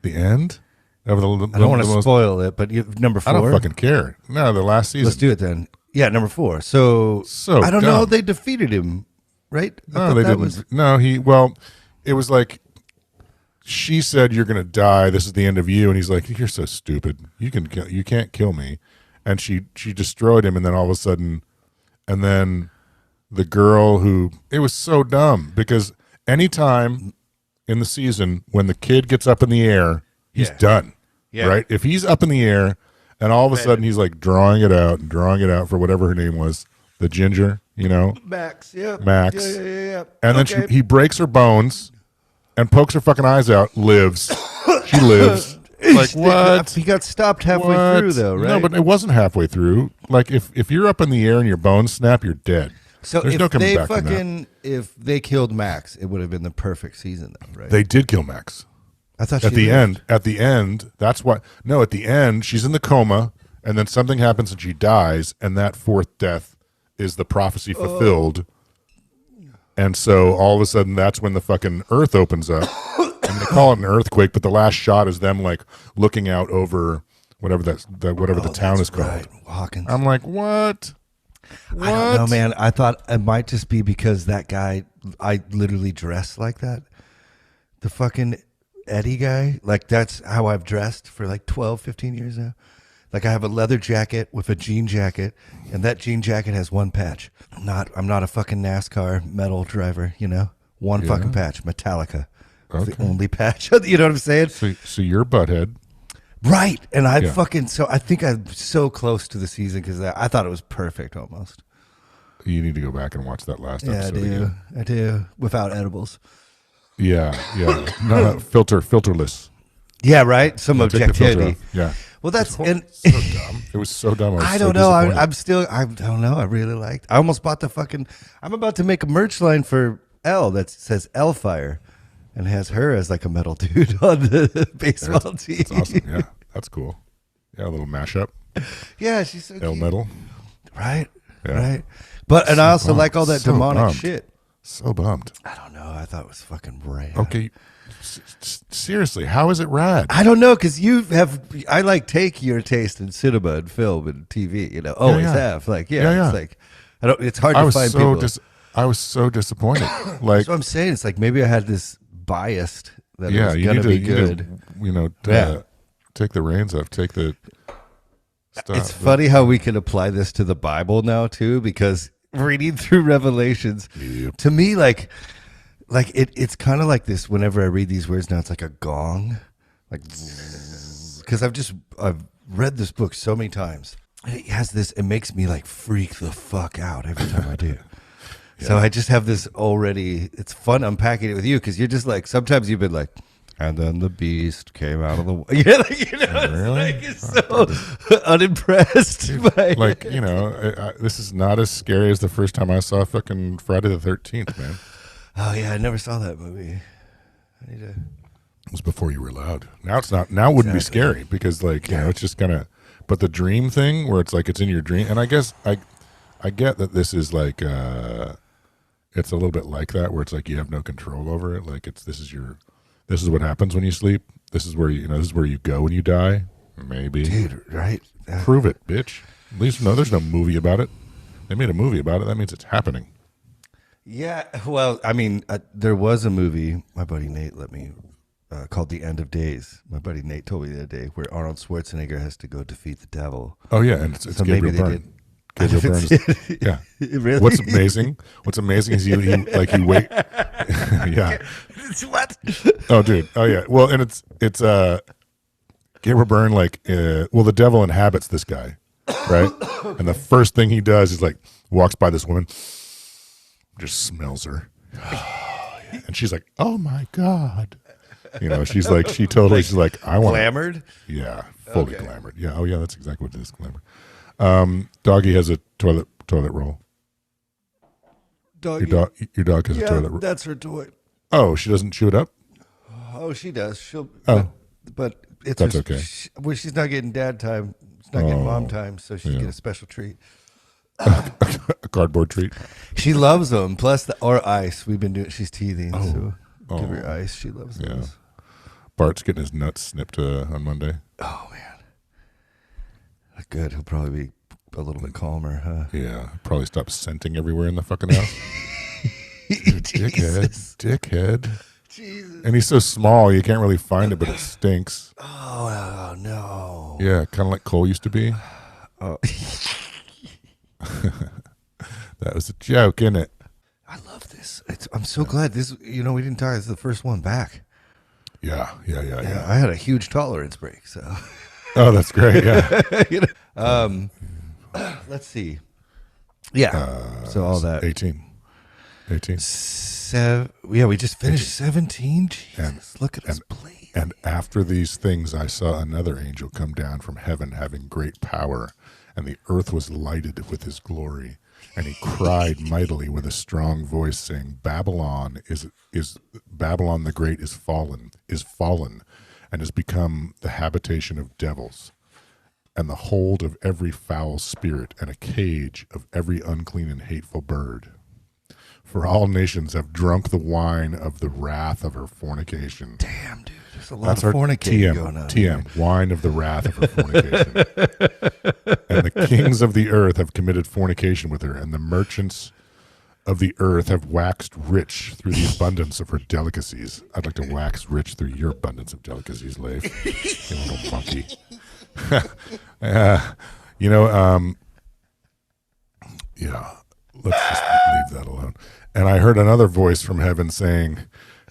The end? I don't want to spoil it, but number 4. I don't fucking care. No, the last season. Let's do it then. Yeah, number 4. So I don't know. They defeated him, right? No, they didn't. No, it was like she said, "You're gonna die. This is the end of you," and he's like, "You're so stupid. You can't kill me." And she destroyed him, and then all of a sudden, and then the girl who, it was so dumb because anytime in the season when the kid gets up in the air, he's done. Yeah. Right? If he's up in the air and all of a sudden he's like drawing it out for whatever her name was, the ginger, Max, yeah. Max. Yeah. And then he breaks her bones and pokes her fucking eyes out, lives. She lives. Like, what? He got stopped halfway through, though, right? No, but it wasn't halfway through. Like, if you're up in the air and your bones snap, you're dead. So if they killed Max, it would have been the perfect season, though, right? They did kill Max. I thought at the end, that's why. No, at the end, she's in the coma, and then something happens and she dies, and that 4th death is the prophecy fulfilled. And so all of a sudden, that's when the fucking earth opens up. And they call it an earthquake, but the last shot is them like looking out over whatever the town is called. Right. Hawkins. I'm like, what? I don't know, man. I thought it might just be because that guy, I literally dressed like that. The fucking Eddie guy, like that's how I've dressed for like 12, 15 years now. Like I have a leather jacket with a jean jacket, and that jean jacket has one patch. I'm not a fucking NASCAR metal driver, One fucking patch, Metallica. Okay. The only patch. You know what I'm saying? So you're butthead. Right. And I think I'm so close to the season because I thought it was perfect almost. You need to go back and watch that last episode. I do. Without edibles. Yeah. No, filterless. Yeah, right? Some objectivity. Yeah. Well, that's so dumb. It was so dumb. I don't know. I don't know. I really liked. I almost bought I'm about to make a merch line for Elle that says Elle Fire. And has her as like a metal dude on the baseball team. That's awesome. Yeah, that's cool. Yeah, a little mashup. Yeah, she's so cute. Metal. Right. Yeah. Right. But and I also like all that demonic shit. So bummed. I don't know. I thought it was fucking rad. Okay, seriously, how is it rad? I don't know, because I like take your taste in cinema and film and TV. You know, always have. Like, it's like I don't. It's hard to find people. I was so disappointed. Like, that's what I'm saying. It's like maybe I had this biased that it was you gonna need be good. Take the reins off. Take the stuff. It's funny how we can apply this to the Bible now too, because reading through Revelations, to me, like it's kind of like this. Whenever I read these words now, it's like a gong, like because I've read this book so many times. It has this. It makes me like freak the fuck out every time I do. So I just have this already. It's fun unpacking it with you, because you're just like, sometimes you've been like, and then the beast came out of the. Yeah, like, you know, really? it's so unimpressed. Like, you know, this is not as scary as the first time I saw fucking Friday the 13th, man. Oh yeah, I never saw that movie. I need to. It was before you were allowed. Now it's not. Now it wouldn't be scary, because like, you know, it's just gonna. But the dream thing, where it's like it's in your dream, and I guess I get that this is like. It's a little bit like that, where it's like you have no control over it. Like this is what happens when you sleep. This is where this is where you go when you die. Maybe, dude, right? Prove it, bitch. At least there's no movie about it. They made a movie about it. That means it's happening. Yeah, well, I mean, there was a movie my buddy Nate let me called The End of Days. My buddy Nate told me the other day, where Arnold Schwarzenegger has to go defeat the devil. Oh yeah, and it's so Gabriel maybe they Byrne. did. Gabriel Byrne. Yeah. Really? What's amazing is you wait. Yeah. What? Oh, dude. Oh, yeah. Well, and it's Gabriel Byrne, the devil inhabits this guy, right? Okay. And the first thing he does is like walks by this woman, just smells her, and she's like, "Oh my God," you know. She's like, she's like, "I want." Glamored? Yeah, fully glamored. Yeah. Oh, yeah. That's exactly what it is. Glamored. Doggy has a toilet roll. Doggy. Your dog has a toilet roll. That's her toy. Oh, she doesn't chew it up? Oh, she does. She'll. Oh. But it's That's okay. She's not getting dad time. She's not getting mom time, so she's getting a special treat. A cardboard treat. She loves them. Plus, or ice. We've been doing. She's teething, so give her ice. She loves those. Bart's getting his nuts snipped on Monday. Oh man, good. He'll probably be a little bit calmer, huh? Yeah, probably stop scenting everywhere in the fucking house. Dude, dickhead. Jesus. And he's so small, you can't really find it, but it stinks. Oh no. Yeah, kind of like Cole used to be. Oh. That was a joke, isn't it? I love this. I'm so glad this. We didn't talk. This is the first one back. Yeah. I had a huge tolerance break, so. Oh, that's great. Yeah. Let's see. Yeah. So all that. 18. We just finished 17. Jesus, look at us play. And after these things, I saw another angel come down from heaven, having great power, and the earth was lighted with his glory. And he cried mightily with a strong voice, saying, Babylon Babylon the Great is fallen, and has become the habitation of devils, and the hold of every foul spirit, and a cage of every unclean and hateful bird. For all nations have drunk the wine of the wrath of her fornication. Damn, dude. There's a lot of fornicating going on. TM, wine of the wrath of her fornication. And the kings of the earth have committed fornication with her, and the merchants of the earth have waxed rich through the abundance of her delicacies. I'd like to wax rich through your abundance of delicacies, Leif. You little monkey. Yeah, let's just leave that alone. And I heard another voice from heaven saying,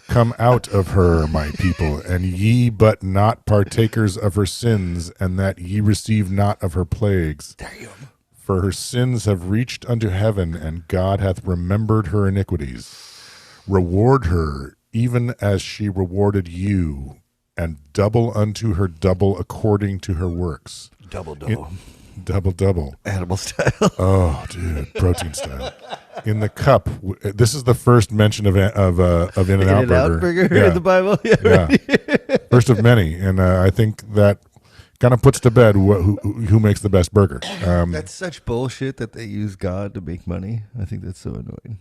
Come out of her, my people, and ye but not partakers of her sins, and that ye receive not of her plagues. Damn. For her sins have reached unto heaven, and God hath remembered her iniquities. Reward her, even as she rewarded you, and double unto her double according to her works. Double. Double. Animal style. Oh, dude, protein style. In the cup. This is the first mention of In-N-Out Burger in the Bible. Yeah. First of many, and I think that kind of puts to bed who makes the best burger. That's such bullshit that they use God to make money. I think that's so annoying.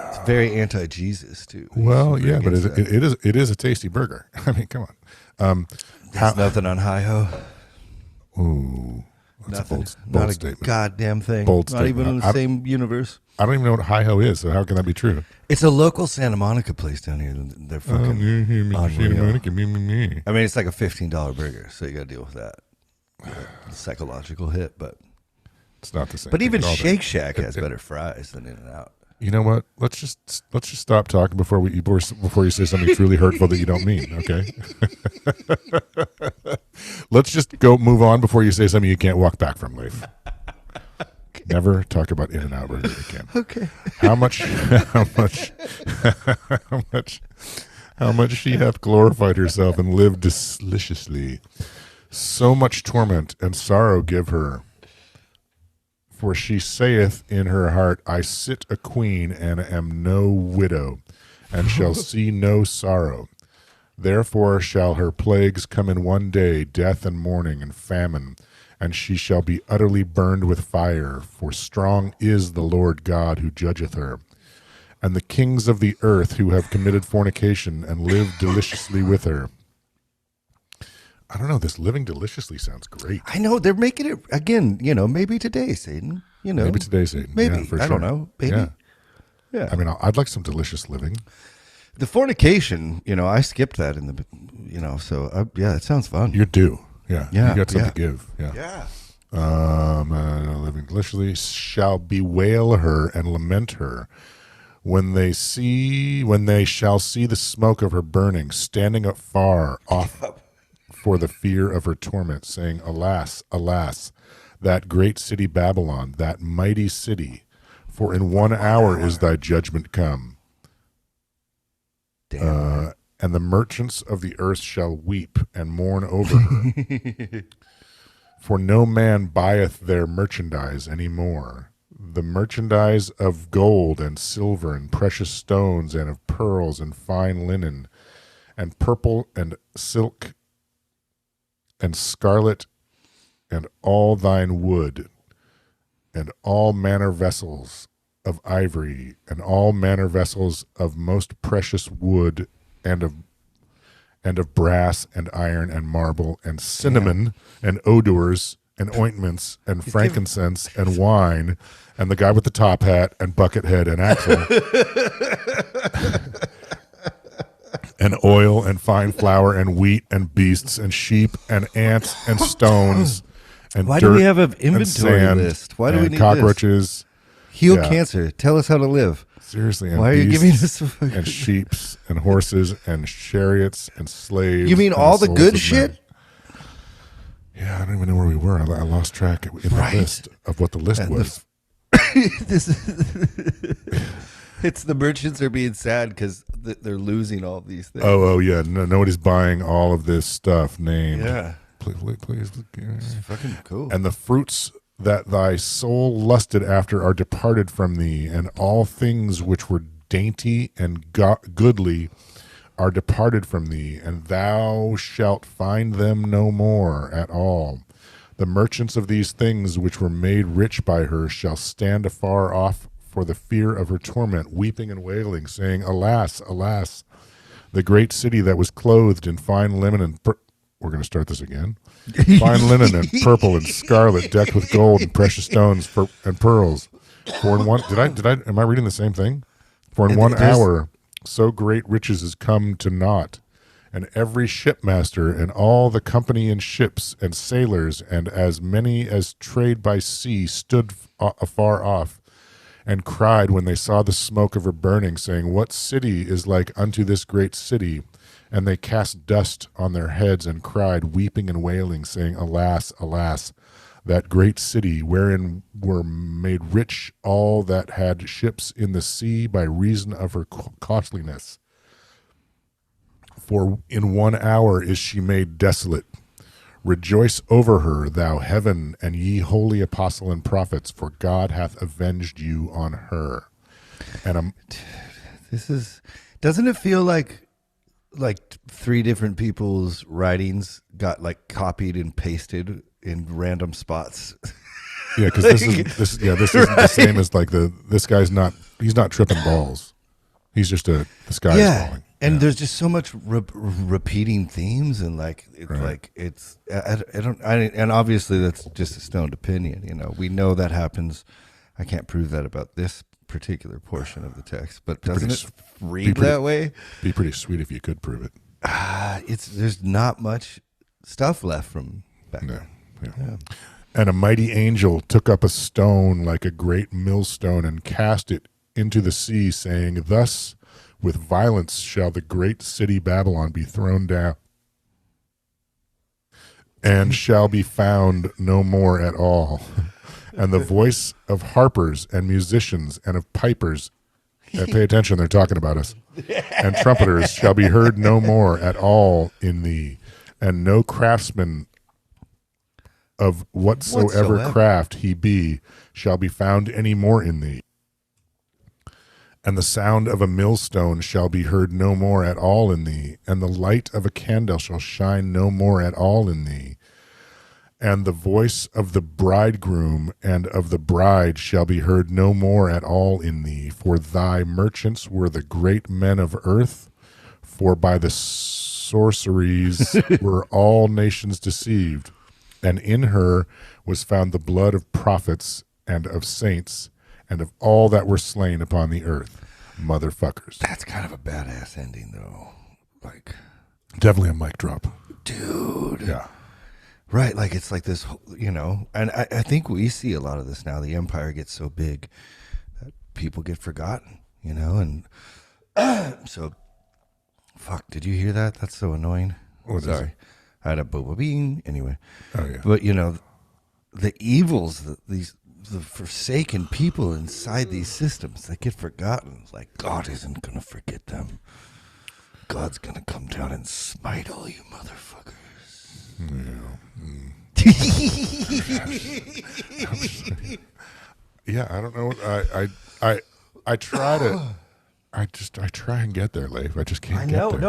It's very anti-Jesus too. Well, Super yeah, but against that. it is a tasty burger. I mean, come on. There's nothing on Hi-Ho. Ooh, that's Nothing. a bold Not a statement. goddamn thing. Bold Not even in statement. the same universe. I don't even know what Hi-Ho is, so how can that be true? It's a local Santa Monica place down here. They're fucking unreal. I mean, it's like a $15 burger, so you got to deal with that. Psychological hit, but It's not the same. but thing even at all, Shake Shack has better fries than In-N-Out. You know what? Let's just stop talking before you say something truly hurtful that you don't mean. Okay. Let's just move on before you say something you can't walk back from, Leif. Okay. Never talk about In-N-Out Burger again. Okay. How much she hath glorified herself and lived deliciously. So much torment and sorrow give her. For she saith in her heart, I sit a queen and am no widow, and shall see no sorrow. Therefore shall her plagues come in one day, death and mourning and famine, and she shall be utterly burned with fire. For strong is the Lord God who judgeth her. And the kings of the earth who have committed fornication and lived deliciously with her. I don't know. This living deliciously sounds great. I know they're making it again. Maybe today, Satan. Maybe today, Satan. Maybe Yeah, for I sure. don't know. Maybe. Yeah. I mean, I'd like some delicious living. The fornication. I skipped that in the. So yeah, it sounds fun. You're due. Yeah. Yeah, You got something yeah. to give. Yeah. Yeah. Living deliciously shall bewail her and lament her when they shall see the smoke of her burning, standing up far off for the fear of her torment, saying, Alas, alas, that great city Babylon, that mighty city, for in 1 hour is thy judgment come. Damn. And the merchants of the earth shall weep and mourn over her. For no man buyeth their merchandise any more. The merchandise of gold and silver and precious stones and of pearls and fine linen and purple and silk and scarlet and all thine wood and all manner vessels of ivory and all manner vessels of most precious wood and of brass and iron and marble and cinnamon and odors and ointments and frankincense and wine and the guy with the top hat and bucket head and axle and oil and fine flour and wheat and beasts and sheep and ants and stones and Why dirt do we have an and inventory sand list? Why do we and need cockroaches. Heal Yeah. cancer. Tell us how to live. Seriously, and Why are you giving beasts us and sheeps and horses and chariots and slaves? You mean and all the souls good of shit? men. Yeah, I don't even know where we were. I lost track in the Right. list of what the list And was. It's the merchants are being sad because they're losing all these things. Oh, yeah. No, nobody's buying all of this stuff named. Yeah. Please. It's fucking cool. And the fruits that thy soul lusted after are departed from thee, and all things which were dainty and goodly are departed from thee, and thou shalt find them no more at all. The merchants of these things which were made rich by her shall stand afar off for the fear of her torment, weeping and wailing, saying, Alas, alas, the great city that was clothed in fine linen and we're going to start this again. Fine linen and purple and scarlet, decked with gold and precious stones and pearls. For in one, am I reading the same thing? For in 1 hour, so great riches is come to naught, and every shipmaster and all the company in ships and sailors and as many as trade by sea stood afar off, and cried when they saw the smoke of her burning, saying, What city is like unto this great city? And they cast dust on their heads and cried, weeping and wailing, saying, Alas, alas, that great city wherein were made rich all that had ships in the sea by reason of her costliness. For in 1 hour is she made desolate. Rejoice over her, thou heaven, and ye holy apostle and prophets, for God hath avenged you on her. And doesn't it feel like 3 different people's writings got like copied and pasted in random spots? Yeah, because this isn't the same as like this guy's not, he's not tripping balls. He's just the sky is falling. And there's just so much repeating themes, and like it's and obviously that's just a stoned opinion. You know, we know that happens. I can't prove that about this particular portion of the text, but doesn't it read that way? Be pretty sweet if you could prove it. There's not much stuff left from back then. Yeah. And a mighty angel took up a stone like a great millstone and cast it into the sea, saying, "Thus with violence shall the great city Babylon be thrown down, and shall be found no more at all. And the voice of harpers and musicians and of pipers," pay attention, they're talking about us, "and trumpeters shall be heard no more at all in thee, and no craftsman of whatsoever craft he be shall be found any more in thee. And the sound of a millstone shall be heard no more at all in thee, and the light of a candle shall shine no more at all in thee. And the voice of the bridegroom and of the bride shall be heard no more at all in thee, for thy merchants were the great men of earth, for by the sorceries were all nations deceived, and in her was found the blood of prophets and of saints, and of all that were slain upon the earth." Motherfuckers. That's kind of a badass ending, though. Like, definitely a mic drop, dude. Yeah, right. Like, it's like this, you know. And I think we see a lot of this now. The empire gets so big that people get forgotten, you know. And so, fuck. Did you hear that? That's so annoying. Sorry, I had a boba bean. Anyway. Oh yeah. But you know, the evils that the forsaken people inside these systems that get forgotten. Like, God isn't going to forget them. God's going to come down and smite all you motherfuckers. Yeah, I don't know. I try to. I try and get there, Leif. I just can't get there.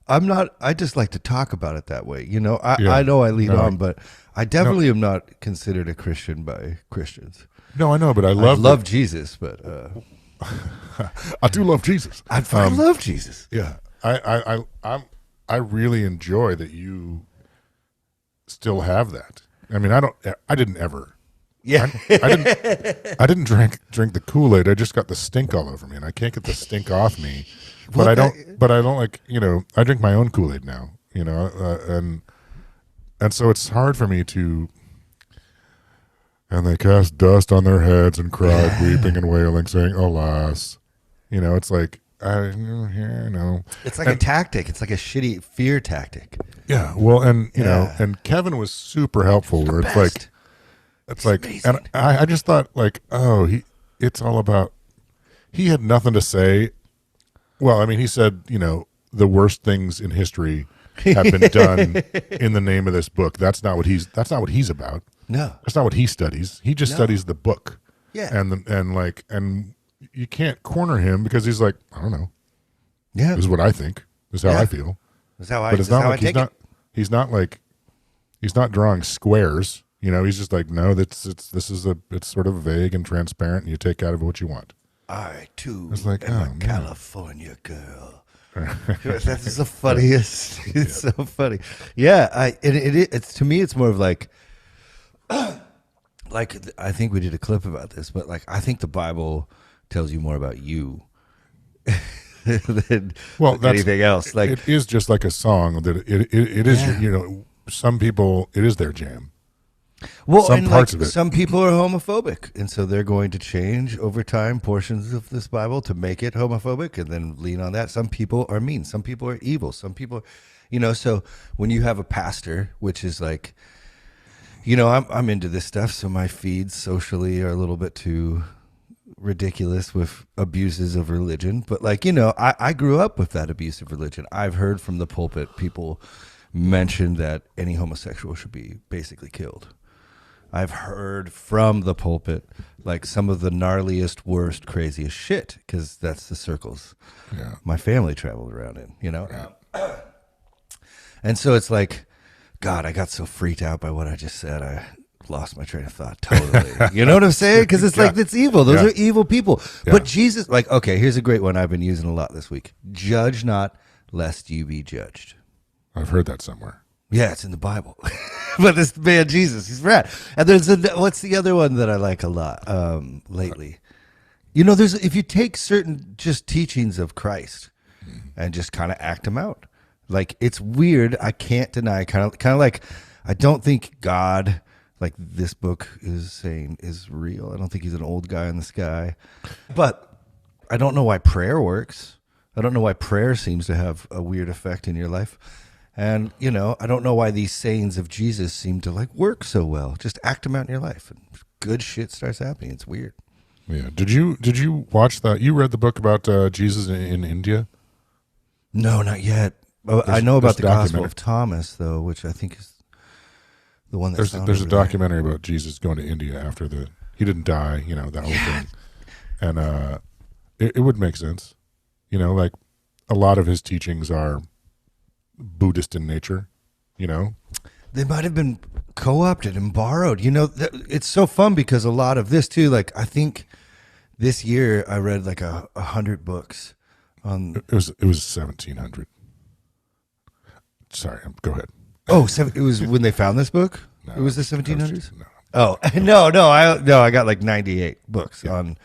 I'm not. I just like to talk about it that way. You know, I know I lead on, but I definitely am not considered a Christian by Christians. No, I know, but I love Jesus, but I do love Jesus. I love Jesus. Yeah, I really enjoy that you still have that. I mean, I didn't ever. Yeah, I didn't drink the Kool-Aid. I just got the stink all over me, and I can't get the stink off me. But I don't like, you know, I drink my own Kool-Aid now, you know, and so it's hard for me to. And they cast dust on their heads and cried, weeping and wailing, saying, "Alas!" You know, it's like I know. It's like a tactic. It's like a shitty fear tactic. Yeah. Well, and you know, and Kevin was super helpful. Where it's like, and I just thought like, oh, it's all about. He had nothing to say. Well, I mean, he said, you know, the worst things in history have been done in the name of this book. That's not what he's about. No, that's not what he studies. He just studies the book. Yeah, and you can't corner him because he's like, I don't know. Yeah, this is what I think. This is how I feel. This is how But it's not like he's not drawing squares. You know, he's just like, no, it's sort of vague and transparent, and you take out of it what you want. I too am a California girl. That's the funniest. It's so funny. Yeah, it's to me, it's more of like I think we did a clip about this, but like I think the Bible tells you more about you than anything else. Like it is just like a song that it is. You know, some people it is their jam. Well, some people are homophobic, and so they're going to change over time portions of this Bible to make it homophobic, and then lean on that. Some people are mean. Some people are evil. Some people, you know. So when you have a pastor, which is like, you know, I'm into this stuff, so my feeds socially are a little bit too ridiculous with abuses of religion. But like, you know, I grew up with that abuse of religion. I've heard from the pulpit people mention that any homosexual should be basically killed. I've heard from the pulpit like some of the gnarliest, worst, craziest shit, because that's the circles my family traveled around in, you know? And so it's like, God, I got so freaked out by what I just said. I lost my train of thought totally. You know what I'm saying? Because it's like, it's evil. Those are evil people. Yeah. But Jesus, like, okay, here's a great one I've been using a lot this week. Judge not, lest you be judged. I've heard that somewhere. Yeah, it's in the Bible. But this man, Jesus, he's rad. And there's what's the other one that I like a lot lately? You know, if you take certain just teachings of Christ and just kind of act them out, like, it's weird. I can't deny, kind of like, I don't think God, like this book is saying, is real. I don't think he's an old guy in the sky. But I don't know why prayer works. I don't know why prayer seems to have a weird effect in your life. And, you know, I don't know why these sayings of Jesus seem to like work so well. Just act them out in your life and good shit starts happening. It's weird. Yeah. Did you watch that? You read the book about Jesus in India? No, not yet. I know about the Gospel of Thomas, though, which I think is the one that's there's a documentary about Jesus going to India after he didn't die, you know, that whole thing. And it would make sense. You know, like a lot of his teachings are Buddhist in nature, you know? They might have been co-opted and borrowed. You know, it's so fun because a lot of this too, like I think this year I read like 100 books on. It was 1,700. Sorry, go ahead. Oh, it was when they found this book? No, it was the 1700s? No. Oh, no, I got like 98 books on,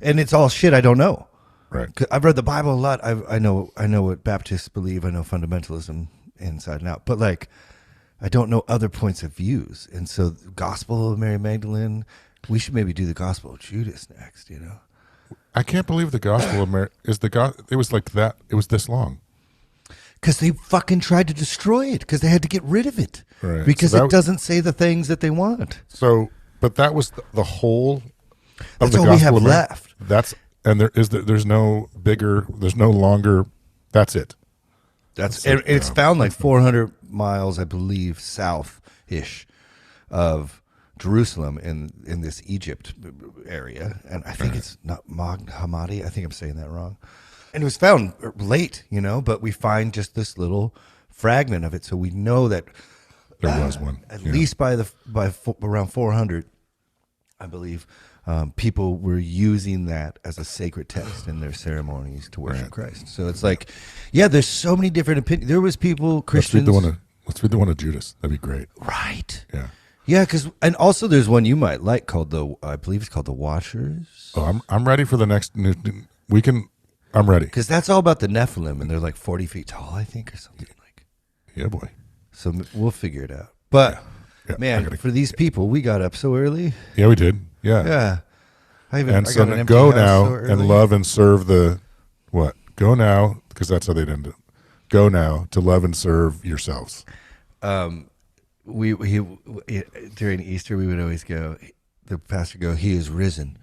and it's all shit I don't know. Right. I've read the Bible a lot. I know what Baptists believe. I know fundamentalism inside and out. But like, I don't know other points of views. And so, the Gospel of Mary Magdalene. We should maybe do the Gospel of Judas next. You know. I can't believe the Gospel of Mary is it was like that. It was this long. Because they fucking tried to destroy it. Because they had to get rid of it. Right. Because so it doesn't say the things that they want. So, but that was the whole of That's the all Gospel we have of Mary. left. There's no longer. That's it. It's found like 400 miles, I believe, south-ish of Jerusalem in this Egypt area. And I think it's not Hammadi. I think I'm saying that wrong. And it was found late, you know, but we find just this little fragment of it. So we know that There was one. At least by around 400, I believe, people were using that as a sacred text in their ceremonies to worship Christ. So it's like, yeah, there's so many different opinions. There was people, Christians. Let's read the one of Judas. That'd be great. Right. Yeah. Yeah, and also there's one you might like called I believe it's called The Watchers. Oh, I'm ready for the next. I'm ready. Because that's all about the Nephilim, and they're like 40 feet tall, I think, or something like. Yeah, boy. So we'll figure it out. But man, for these people, we got up so early. Yeah, we did. Yeah. Yeah. I And got an empty go house now so early. and love and serve the what? Go now, because that's how they'd end it. Go now to love and serve yourselves. We during Easter we would always go. The pastor go, "He is risen,"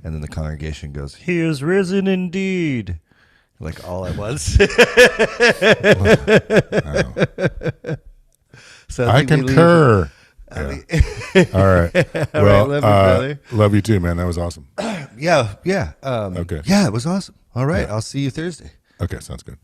and then the congregation goes, "He is risen indeed." Like all at once. So I concur. Yeah. All right. Well, love you too, man. That was awesome. Yeah. Okay. Yeah, it was awesome. All right. I'll see you Thursday. Okay, sounds good.